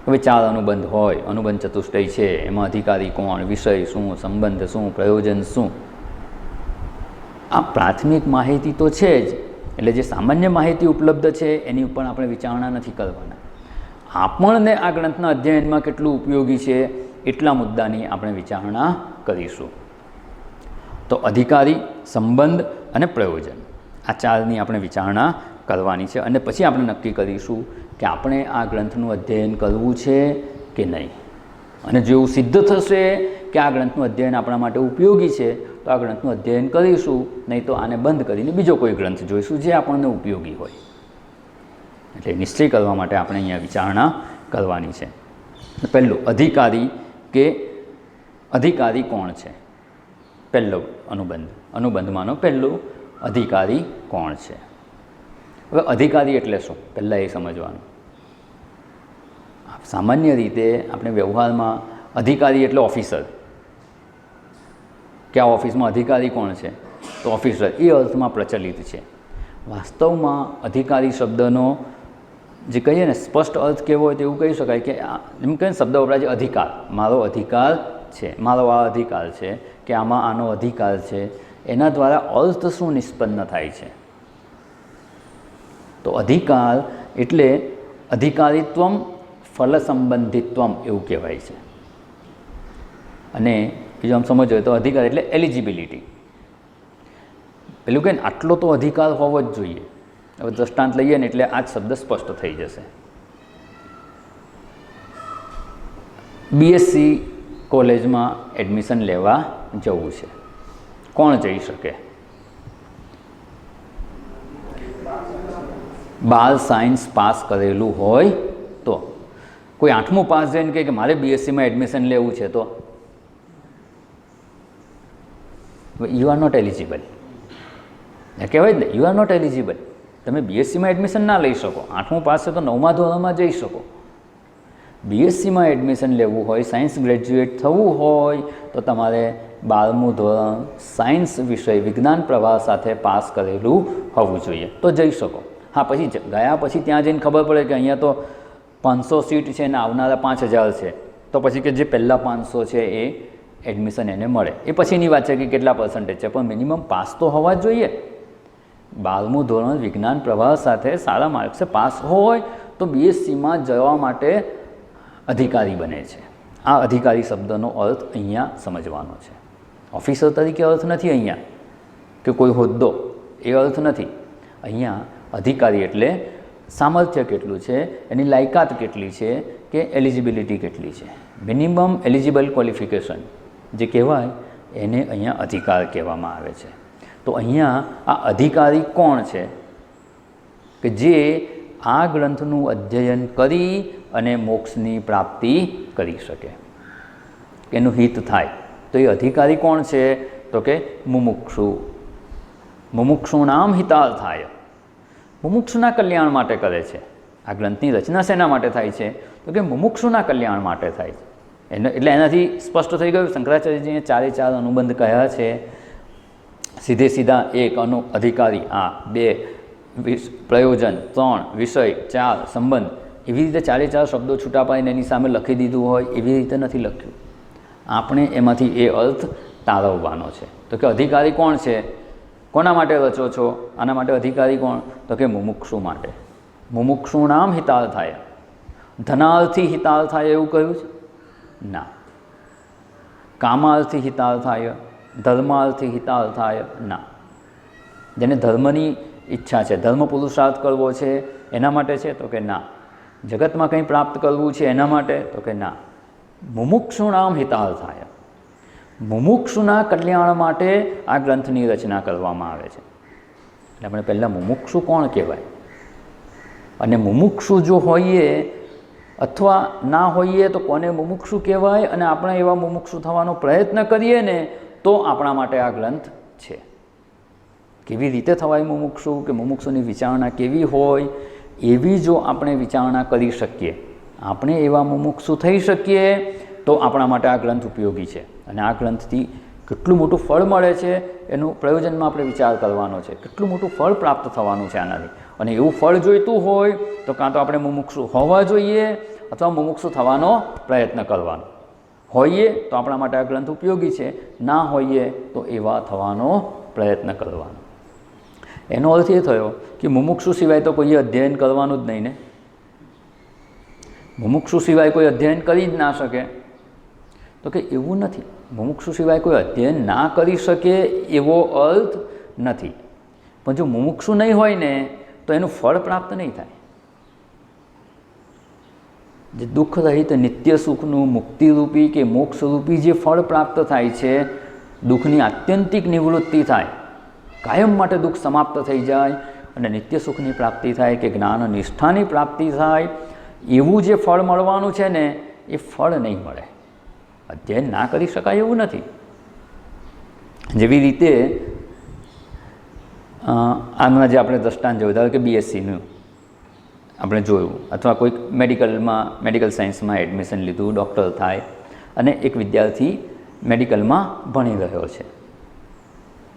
હવે 4 અનુબંધ હોય, અનુબંધ ચતુષ્ટય છે, એમાં અધિકારી કોણ, વિષય શું, સંબંધ શું, પ્રયોજન શું, આ પ્રાથમિક માહિતી તો છે જ. એટલે જે સામાન્ય માહિતી ઉપલબ્ધ છે એની ઉપર આપણે વિચારણા નથી કરવાના. આપણને આ ગ્રંથના અધ્યયનમાં કેટલું ઉપયોગી છે એટલા મુદ્દાની આપણે વિચારણા કરીશું. તો અધિકારી, સંબંધ અને પ્રયોજન, આ 4ની આપણે વિચારણા કરવાની છે અને પછી આપણે નક્કી કરીશું કે આપણે આ ગ્રંથનું અધ્યયન કરવું છે કે નહીં. અને જો એવું સિદ્ધ થશે કે આ ગ્રંથનું અધ્યયન આપણા માટે ઉપયોગી છે તો આ ગ્રંથનું અધ્યયન કરીશું, નહીં તો આને બંધ કરીને બીજો કોઈ ગ્રંથ જોઈશું જે આપણને ઉપયોગી હોય. એટલે નિશ્ચય કરવા માટે આપણે અહીંયા વિચારણા કરવાની છે. પહેલું અધિકારી કે અધિકારી કોણ છે. પહેલો અનુબંધ, અનુબંધમાંનો પહેલું અધિકારી કોણ છે. હવે અધિકારી એટલે શું પહેલાં એ સમજવાનું. સામાન્ય રીતે આપણે વ્યવહારમાં અધિકારી એટલે ઓફિસર, કે આ ઓફિસમાં અધિકારી કોણ છે તો ઓફિસર, એ અર્થમાં પ્રચલિત છે. વાસ્તવમાં અધિકારી શબ્દનો જે કહીએ ને સ્પષ્ટ અર્થ કેવો હોય તો એવું કહી શકાય કે એમ કહીએ શબ્દ વપરાય છે અધિકાર, મારો અધિકાર છે, મારો આ અધિકાર છે કે આમાં આનો અધિકાર છે. એના દ્વારા અર્થ શું નિષ્પન્ન થાય છે તો અધિકાર એટલે અધિકારીત્વમ ફલ સંબંધિત્વમ એવું કહેવાય છે. અને બીજું આમ સમજ હોય તો અધિકાર એટલે એલિજિબિલિટી. પેલું કહે ને આટલો તો અધિકાર હોવો જ જોઈએ. હવે દ્રષ્ટાંત લઈએ ને એટલે આ જ શબ્દ સ્પષ્ટ થઈ જશે. બીએસસી કોલેજમાં એડમિશન લેવા જવું છે, કોણ જઈ શકે? 12 સાયન્સ પાસ કરેલું હોય તો. કોઈ 8મું પાસ જઈને કહે કે મારે બીએસસીમાં એડમિશન લેવું છે તો યુ આર નોટ એલિજિબલ. કહેવાય જ ને, યુ આર નોટ એલિજિબલ. તમે બીએસસીમાં એડમિશન ના લઈ શકો. 8મું પાસ છે તો 9મા ધોરણમાં જઈ શકો. બીએસસીમાં એડમિશન લેવું હોય, સાયન્સ ગ્રેજ્યુએટ થવું હોય તો તમારે 12મું ધોરણ સાયન્સ વિષય વિજ્ઞાન પ્રવાહ સાથે પાસ કરેલું હોવું જોઈએ તો જઈ શકો. હા, પછી ગયા પછી ત્યાં જઈને ખબર પડે કે અહીંયા તો 500 સીટ છે ને આવનારા 5000 છે તો પછી કે જે પહેલાં 500 છે એ એડમિશન એને મળે. એ પછીની વાત છે કે કેટલા પર્સન્ટેજ છે, પણ મિનિમમ પાસ તો હોવા જ જોઈએ. 12મું ધોરણ વિજ્ઞાન પ્રવાહ સાથે સારા માર્ક્સે પાસ હોય તો બીએસસીમાં જવા માટે અધિકારી બને છે. આ અધિકારી શબ્દનો અર્થ અહીંયા સમજવાનો છે. ઓફિસર તરીકે અર્થ નથી અહીંયા કે કોઈ હોદ્દો, એ અર્થ નથી. અહીંયા અધિકારી એટલે સામર્થ્ય કેટલું છે, એની લાયકાત કેટલી છે કે એલિજિબિલિટી કેટલી છે, મિનિમમ એલિજિબલ ક્વોલિફિકેશન જે કહેવાય એને અહીંયા અધિકાર કહેવામાં આવે છે. તો અહીંયા આ અધિકારી કોણ છે કે જે આ ગ્રંથનું અધ્યયન કરી અને મોક્ષની પ્રાપ્તિ કરી શકે, એનું હિત થાય. તો એ અધિકારી કોણ છે તો કે મુમુક્ષુ. મુમુક્ષુણામ હિતાર્થાય, મુમુક્ષુના કલ્યાણ માટે કરે છે. આ ગ્રંથની રચના શેના માટે થાય છે તો કે મુમુક્ષુના કલ્યાણ માટે થાય છે. એટલે એનાથી સ્પષ્ટ થઈ ગયું શંકરાચાર્યજીએ 4 અનુબંધ કહ્યા છે. સીધે સીધા એક અધિકારી, આ 2 પ્રયોજન 3, વિષય 4, સંબંધ, એવી રીતે 4 શબ્દો છૂટા પાડીને એની સામે લખી દીધું હોય એવી રીતે નથી લખ્યું. આપણે એમાંથી એ અર્થ તારવવાનો છે. તો કે અધિકારી કોણ છે? કોના માટે રચો છો? આના માટે અધિકારી કોણ? તો કે મુમુક્ષુ માટે. મુમુક્ષુણામ હિતાર્થાય. ધનાર્થી હિતાર્થાય એવું કહ્યું છે? ના. કામાર્થી હિતાર્થાય, ધર્માર્થી હિતાર્થાય? ના. જેને ધર્મની ઈચ્છા છે, ધર્મ પુરુષાર્થ કરવો છે એના માટે છે? તો કે ના. જગતમાં કંઈ પ્રાપ્ત કરવું છે એના માટે? તો કે ના. મુમુક્ષુણામ હિતાર્થાય, મુમુક્ષુના કલ્યાણ માટે આ ગ્રંથની રચના કરવામાં આવે છે. એટલે આપણે પહેલાં મુમુક્ષુ કોણ કહેવાય, અને મુમુક્ષુ જો હોઈએ અથવા ના હોઈએ તો કોને મુમુક્ષુ કહેવાય, અને આપણે એવા મુમુક્ષુ થવાનો પ્રયત્ન કરીએ ને તો આપણા માટે આ ગ્રંથ છે. કેવી રીતે થવાય મુમુક્ષુ, કે મુમુક્ષુની વિચારણા કેવી હોય, એવી જો આપણે વિચારણા કરી શકીએ, આપણે એવા મુમુક્ષુ થઈ શકીએ તો આપણા માટે આ ગ્રંથ ઉપયોગી છે. અને આ ગ્રંથથી કેટલું મોટું ફળ મળે છે એનું પ્રયોજનમાં આપણે વિચાર કરવાનો છે. કેટલું મોટું ફળ પ્રાપ્ત થવાનું છે આનાથી. અને એવું ફળ જોઈતું હોય તો કાં તો આપણે મુમુક્ષુ હોવા જોઈએ અથવા મુમુક્ષુ થવાનો પ્રયત્ન કરવાનો. હોઈએ તો આપણા માટે આ ગ્રંથ ઉપયોગી છે, ના હોઈએ તો એવા થવાનો પ્રયત્ન કરવાનો. એનો અર્થ એ થયો કે મુમુક્ષુ સિવાય તો કોઈએ અધ્યયન કરવાનું જ નહીં ને. મુમુક્ષુ સિવાય કોઈ અધ્યયન કરી જ ના શકે. તો કે એવું નથી. મુમુક્ષુ સિવાય કોઈ અધ્યયન ના કરી શકે એવો અર્થ નથી. પણ જો મુમુક્ષુ નહીં હોય ને તો એનું ફળ પ્રાપ્ત નહીં થાય. જે દુઃખ રહિત નિત્ય સુખનું મુક્તિરૂપી કે મોક્ષરૂપી જે ફળ પ્રાપ્ત થાય છે, દુઃખની આત્યંતિક નિવૃત્તિ થાય, કાયમ માટે દુઃખ સમાપ્ત થઈ જાય અને નિત્ય સુખની પ્રાપ્તિ થાય કે જ્ઞાન નિષ્ઠાની પ્રાપ્તિ થાય, એવું જે ફળ મળવાનું છે ને એ ફળ નહીં મળે. અધ્યયન ના કરી શકાય એવું નથી. જેવી રીતે આમના જે આપણે દ્રષ્ટાંત જોયું, ધારો કે BScનું આપણે જોયું, અથવા કોઈક મેડિકલ સાયન્સમાં એડમિશન લીધું, ડૉક્ટર થાય, અને એક વિદ્યાર્થી મેડિકલમાં ભણી રહ્યો છે.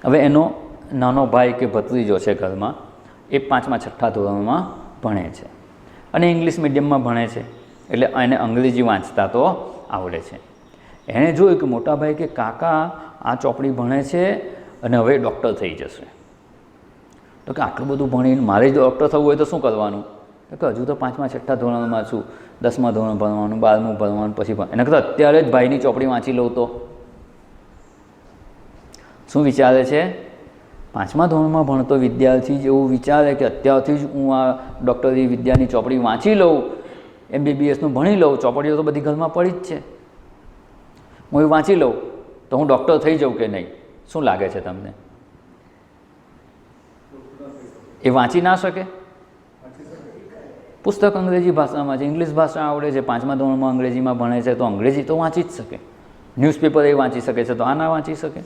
હવે એનો નાનો ભાઈ કે ભત્રીજો છે ઘરમાં, એ 5મા 6ઠા ધોરણમાં ભણે છે અને ઇંગ્લિશ મીડિયમમાં ભણે છે, એટલે એને અંગ્રેજી વાંચતા તો આવડે છે. એણે જોયું કે મોટા ભાઈ કે કાકા આ ચોપડી ભણે છે અને હવે ડૉક્ટર થઈ જશે. તો કે આટલું બધું ભણીને મારે જો ડૉક્ટર થવું હોય તો શું કરવાનું? તો કે હજુ તો 5મા 6ઠા ધોરણમાં છું, 10મા ધોરણ ભણવાનું, 12મું ભણવાનું, પછી એના કરતાં અત્યારે જ ભાઈની ચોપડી વાંચી લઉં તો. શું વિચારે છે? 5મા ધોરણમાં ભણતો વિદ્યાર્થી જેવું વિચારે કે અત્યારથી જ હું આ ડૉક્ટરી વિદ્યાની ચોપડી વાંચી લઉં, MBBSનું ભણી લઉં, ચોપડીઓ તો બધી ઘરમાં પડી જ છે, હું એ વાંચી લઉં તો હું ડૉક્ટર થઈ જાઉં કે નહીં? શું લાગે છે તમને? એ વાંચી ના શકે? પુસ્તક અંગ્રેજી ભાષામાં છે, ઇંગ્લિશ ભાષા આવડે છે, 5મા ધોરણમાં અંગ્રેજીમાં ભણે છે તો અંગ્રેજી તો વાંચી જ શકે. ન્યૂઝપેપર એ વાંચી શકે છે તો આ ના વાંચી શકે?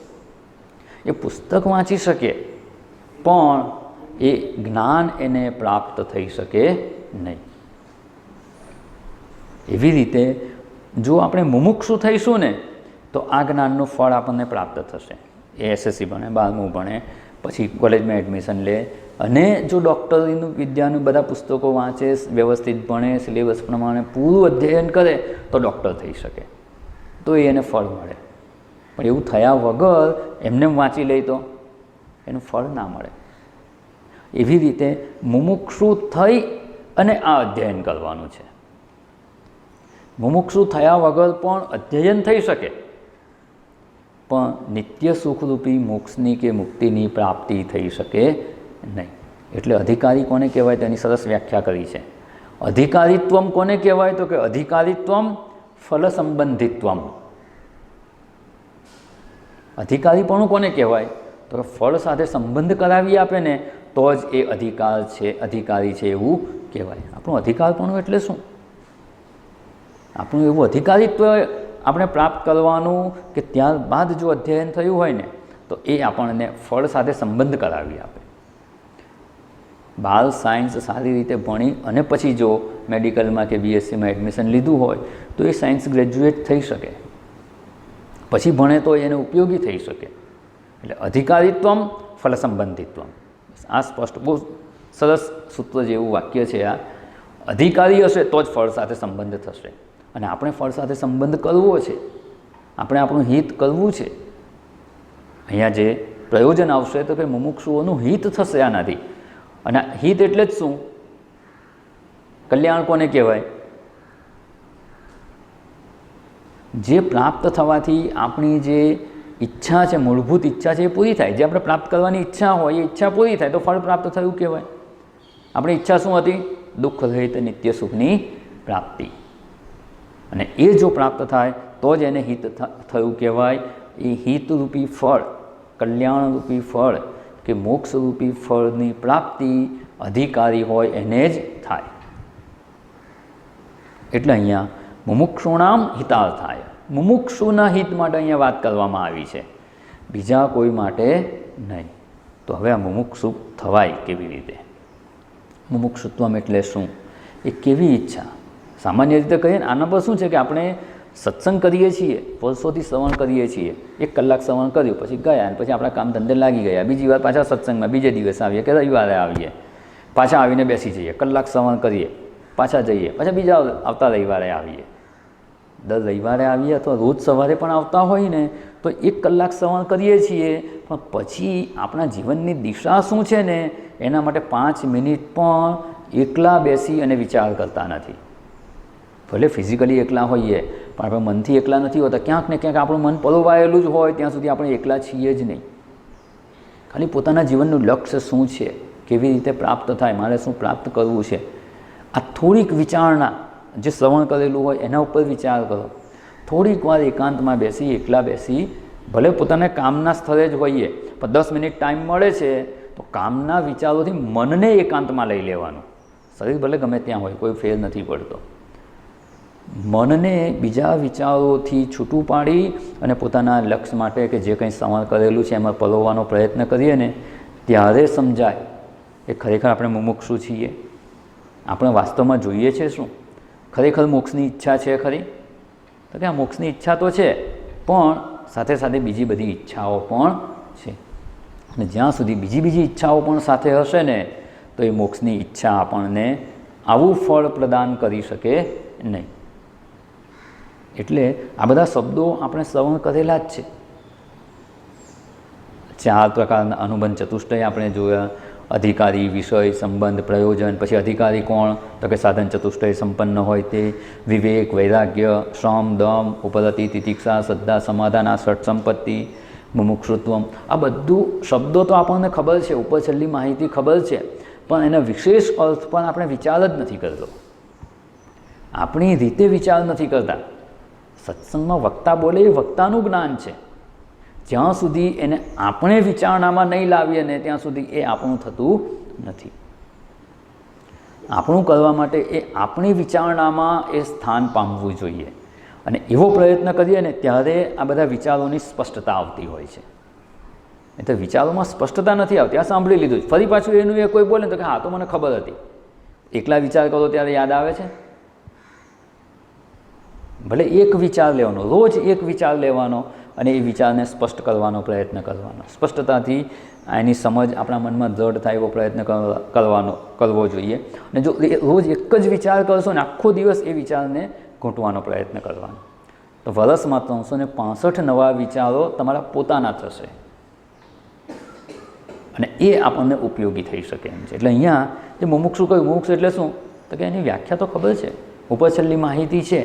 એ પુસ્તક વાંચી શકે પણ એ જ્ઞાન એને પ્રાપ્ત થઈ શકે નહીં. એવી રીતે જો આપણે મુમુક્ષુ થઈશું ને તો આ જ્ઞાનનું ફળ આપણને પ્રાપ્ત થશે. એ SSC ભણે, 12મું ભણે, પછી કોલેજમાં એડમિશન લે, અને જો ડૉક્ટરીનું વિદ્યાનું બધા પુસ્તકો વાંચે, વ્યવસ્થિત ભણે, સિલેબસ પ્રમાણે પૂરું અધ્યયન કરે તો ડૉક્ટર થઈ શકે, તો એને ફળ મળે. પણ એવું થયા વગર એમને વાંચી લે તો એનું ફળ ના મળે. એવી રીતે મુમુક્ષુ થઈ અને આ અધ્યયન કરવાનું છે. મુમુક્ષુ થયા વગર પણ અધ્યયન થઈ શકે, પણ નિત્ય સુખરૂપી મોક્ષની કે મુક્તિની પ્રાપ્તિ થઈ શકે નહીં. એટલે અધિકારી કોને કહેવાય તેની સરસ વ્યાખ્યા કરી છે. અધિકારીત્વમ કોને કહેવાય? તો કે અધિકારીત્વમ ફલ સંબંધિત્વમ. અધિકારીપણું કોને કહેવાય? તો કે ફળ સાથે સંબંધ કરાવી આપે ને તો જ એ અધિકારી છે એવું કહેવાય. આપણું અધિકારપણું એટલે શું? આપણું એવું અધિકારીત્વ આપણે પ્રાપ્ત કરવાનું કે ત્યારબાદ જો અધ્યયન થયું હોય ને તો એ આપણને ફળ સાથે સંબંધ કરાવી આપે. બાર સાયન્સ સારી રીતે ભણી અને પછી જો મેડિકલમાં કે BScમાં એડમિશન લીધું હોય તો એ સાયન્સ ગ્રેજ્યુએટ થઈ શકે, પછી ભણે તો એને ઉપયોગી થઈ શકે. એટલે અધિકારીત્વમ ફલ સંબંધિત્વમ, આ સ્પષ્ટ, બહુ સરસ સૂત્ર જેવું વાક્ય છે આ. અધિકારી હશે તો જ ફળ સાથે સંબંધ થશે, અને આપણે ફળ સાથે સંબંધ કરવો છે, આપણે આપણું હિત કરવું છે. અહીંયા જે પ્રયોજન આવશે તો કે મુમુક્ષુઓનું હિત થશે આનાથી. અને હિત એટલે જ શું? કલ્યાણ કોને કહેવાય? જે પ્રાપ્ત થવાથી આપણી જે ઈચ્છા છે, મૂળભૂત ઈચ્છા છે એ પૂરી થાય. જે આપણે પ્રાપ્ત કરવાની ઈચ્છા હોય એ ઈચ્છા પૂરી થાય તો ફળ પ્રાપ્ત થયું કહેવાય. આપણી ઈચ્છા શું હતી? દુઃખ રહિત નિત્ય સુખની પ્રાપ્તિ. અને એ જો પ્રાપ્ત થાય તો જ એને હિત થયું કહેવાય. એ હિતરૂપી ફળ, કલ્યાણરૂપી ફળ કે મોક્ષરૂપી ફળની પ્રાપ્તિ અધિકારી હોય એને જ થાય. એટલે અહીંયા મુમુક્ષુણામ હિતાર્થાય, મુમુક્ષુના હિત માટે અહીંયા વાત કરવામાં આવી છે, બીજા કોઈ માટે નહીં. તો હવે આ મુમુક્ષુ થવાય કેવી રીતે? મુમુક્ષુત્વમ એટલે શું? એ કેવી ઈચ્છા? સામાન્ય રીતે કહીએ ને, આના પર શું છે કે આપણે સત્સંગ કરીએ છીએ, વર્ષોથી શ્રવણ કરીએ છીએ, 1 કલાક શ્રવણ કર્યું, પછી ગયા અને પછી આપણા કામ ધંધે લાગી ગયા, બીજી વાર પાછા સત્સંગમાં બીજે દિવસ આવીએ કે રવિવારે આવીએ, પાછા આવીને બેસી જઈએ, કલાક શ્રવણ કરીએ, પાછા જઈએ, પાછા બીજા આવતા રવિવારે આવીએ. દર રવિવારે આવીએ અથવા રોજ સવારે પણ આવતા હોય ને તો 1 કલાક શ્રવણ કરીએ છીએ, પણ પછી આપણા જીવનની દિશા શું છે ને એના માટે 5 મિનિટ પણ એકલા બેસી અને વિચાર કરતા નથી. ભલે ફિઝિકલી એકલા હોઈએ પણ આપણે મનથી એકલા નથી હોતા. ક્યાંક ને ક્યાંક આપણું મન પરોવાયેલું જ હોય ત્યાં સુધી આપણે એકલા છીએ જ નહીં. ખાલી પોતાના જીવનનું લક્ષ્ય શું છે, કેવી રીતે પ્રાપ્ત થાય, મારે શું પ્રાપ્ત કરવું છે, આ થોડીક વિચારણા, જે શ્રવણ કરેલું હોય એના ઉપર વિચાર કરો. થોડીક વાર એકાંતમાં બેસી, એકલા બેસી, ભલે પોતાના કામના સ્થળે જ હોઈએ પણ 10 મિનિટ ટાઈમ મળે છે તો કામના વિચારોથી મનને એકાંતમાં લઈ લેવાનું. શરીર ભલે ગમે ત્યાં હોય, કોઈ ફેર નથી પડતો. મનને બીજા વિચારોથી છૂટું પાડી અને પોતાના લક્ષ્ય માટે કે જે કંઈ શ્રવણ કરેલું છે એમાં પરોવવાનો પ્રયત્ન કરીએ ને ત્યારે સમજાય કે ખરેખર આપણે મુમુક્ષુ છીએ. આપણે વાસ્તવમાં જોઈએ છે શું? ખરેખર મોક્ષની ઈચ્છા છે ખરી? તો કે આ મોક્ષની ઈચ્છા તો છે, પણ સાથે સાથે બીજી બધી ઈચ્છાઓ પણ છે. અને જ્યાં સુધી બીજી ઈચ્છાઓ પણ સાથે હશે ને તો એ મોક્ષની ઈચ્છા આપણને આવું ફળ પ્રદાન કરી શકે નહીં. એટલે આ બધા શબ્દો આપણે શ્રવણ કરેલા જ છે. 4 પ્રકારના અનુબંધ ચતુષ્ટય આપણે જોયા: અધિકારી, વિષય, સંબંધ, પ્રયોજન. પછી અધિકારી કોણ? તો કે સાધન ચતુષ્ટય સંપન્ન હોય તે. વિવેક, વૈરાગ્ય, શ્રમ, દમ, ઉપરતિ, તિતિક્ષા, શ્રદ્ધા, સમાધાન, આ ષટ સંપત્તિ, મુમુક્ષુત્વમ. આ બધું શબ્દો તો આપણને ખબર છે, ઉપર છેલ્લી માહિતી ખબર છે, પણ એના વિશેષ અર્થ પણ આપણે વિચાર જ નથી કરતો. આપણી રીતે વિચાર નથી કરતા. સત્સંગમાં વક્તા બોલે એ વક્તાનું જ્ઞાન છે. જ્યાં સુધી એને આપણે વિચારણામાં નહીં લાવીએ ને ત્યાં સુધી એ આપણું થતું નથી. આપણું કરવા માટે એ આપણી વિચારણામાં એ સ્થાન પામવું જોઈએ. અને એવો પ્રયત્ન કરીએ ને ત્યારે આ બધા વિચારોની સ્પષ્ટતા આવતી હોય છે. એ તો વિચારોમાં સ્પષ્ટતા નથી આવતી. આ સાંભળી લીધું જ, ફરી પાછું એનું એ કોઈ બોલે તો કે હા તો મને ખબર હતી. એકલા વિચાર કરો ત્યારે યાદ આવે છે? ભલે એક વિચાર લેવાનો, રોજ એક વિચાર લેવાનો અને એ વિચારને સ્પષ્ટ કરવાનો પ્રયત્ન કરવાનો. સ્પષ્ટતાથી એની સમજ આપણા મનમાં દ્રઢ થાય એવો પ્રયત્ન કરવો જોઈએ. અને જો રોજ એક જ વિચાર કરશો ને આખો દિવસ એ વિચારને ઘૂંટવાનો પ્રયત્ન કરવાનો તો વર્ષમાં 365 નવા વિચારો તમારા પોતાના થશે અને એ આપણને ઉપયોગી થઈ શકે એમ છે. એટલે અહીંયા જે મુમુક્ષુ કહ્યું, મુમુક્ષુ એટલે શું? તો કે એની વ્યાખ્યા તો ખબર છે, ઉપર છેલ્લી માહિતી છે,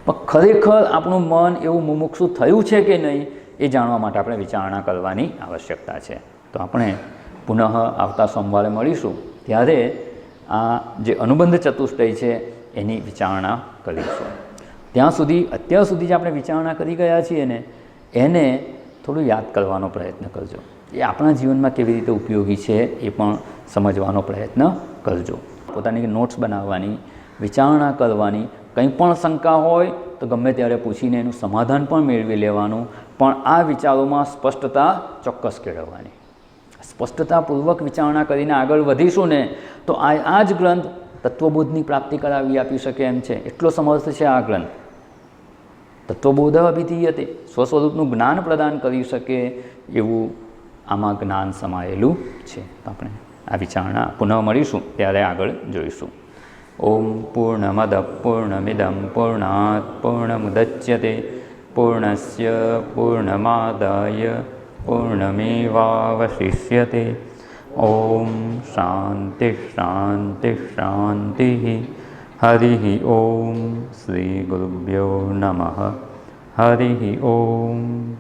પણ ખરેખર આપણું મન એવું મુમુક્ષુ થયું છે કે નહીં એ જાણવા માટે આપણે વિચારણા કરવાની આવશ્યકતા છે. તો આપણે પુનઃ આવતા સોમવારે મળીશું, ત્યારે આ જે અનુબંધ ચતુષ્ટય છે એની વિચારણા કરીશું. ત્યાં સુધી, અત્યાર સુધી જે આપણે વિચારણા કરી ગયા છીએ ને એને થોડું યાદ કરવાનો પ્રયત્ન કરજો. એ આપણા જીવનમાં કેવી રીતે ઉપયોગી છે એ પણ સમજવાનો પ્રયત્ન કરજો. પોતાની નોટ્સ બનાવવાની, વિચારણા કરવાની, કંઈ પણ શંકા હોય તો ગમે ત્યારે પૂછીને એનું સમાધાન પણ મેળવી લેવાનું. પણ આ વિચારોમાં સ્પષ્ટતા ચોક્કસ કેળવવાની. સ્પષ્ટતાપૂર્વક વિચારણા કરીને આગળ વધીશું ને તો આ જ ગ્રંથ તત્વબોધની પ્રાપ્તિ કરાવી આપી શકે એમ છે. એટલો સમર્થ છે આ ગ્રંથ. તત્વબોધ અભિધીયતે, સ્વસ્વરૂપનું જ્ઞાન પ્રદાન કરી શકે એવું આમાં જ્ઞાન સમાયેલું છે. તો આપણે આ વિચારણા પુનઃ મળીશું ત્યારે આગળ જોઈશું. ઓમ પૂર્ણમદ પૂર્ણમિદં પૂર્ણાત પૂર્ણમુદચ્યતે પૂર્ણસ્ય પૂર્ણમાદાય પૂર્ણમેવાવશિષ્યતે. ઓમ શાંતિ શાંતિ શાંતિ. હરિ ઓમ. શ્રી ગુરુભ્યો નમઃ. હરિ ઓમ.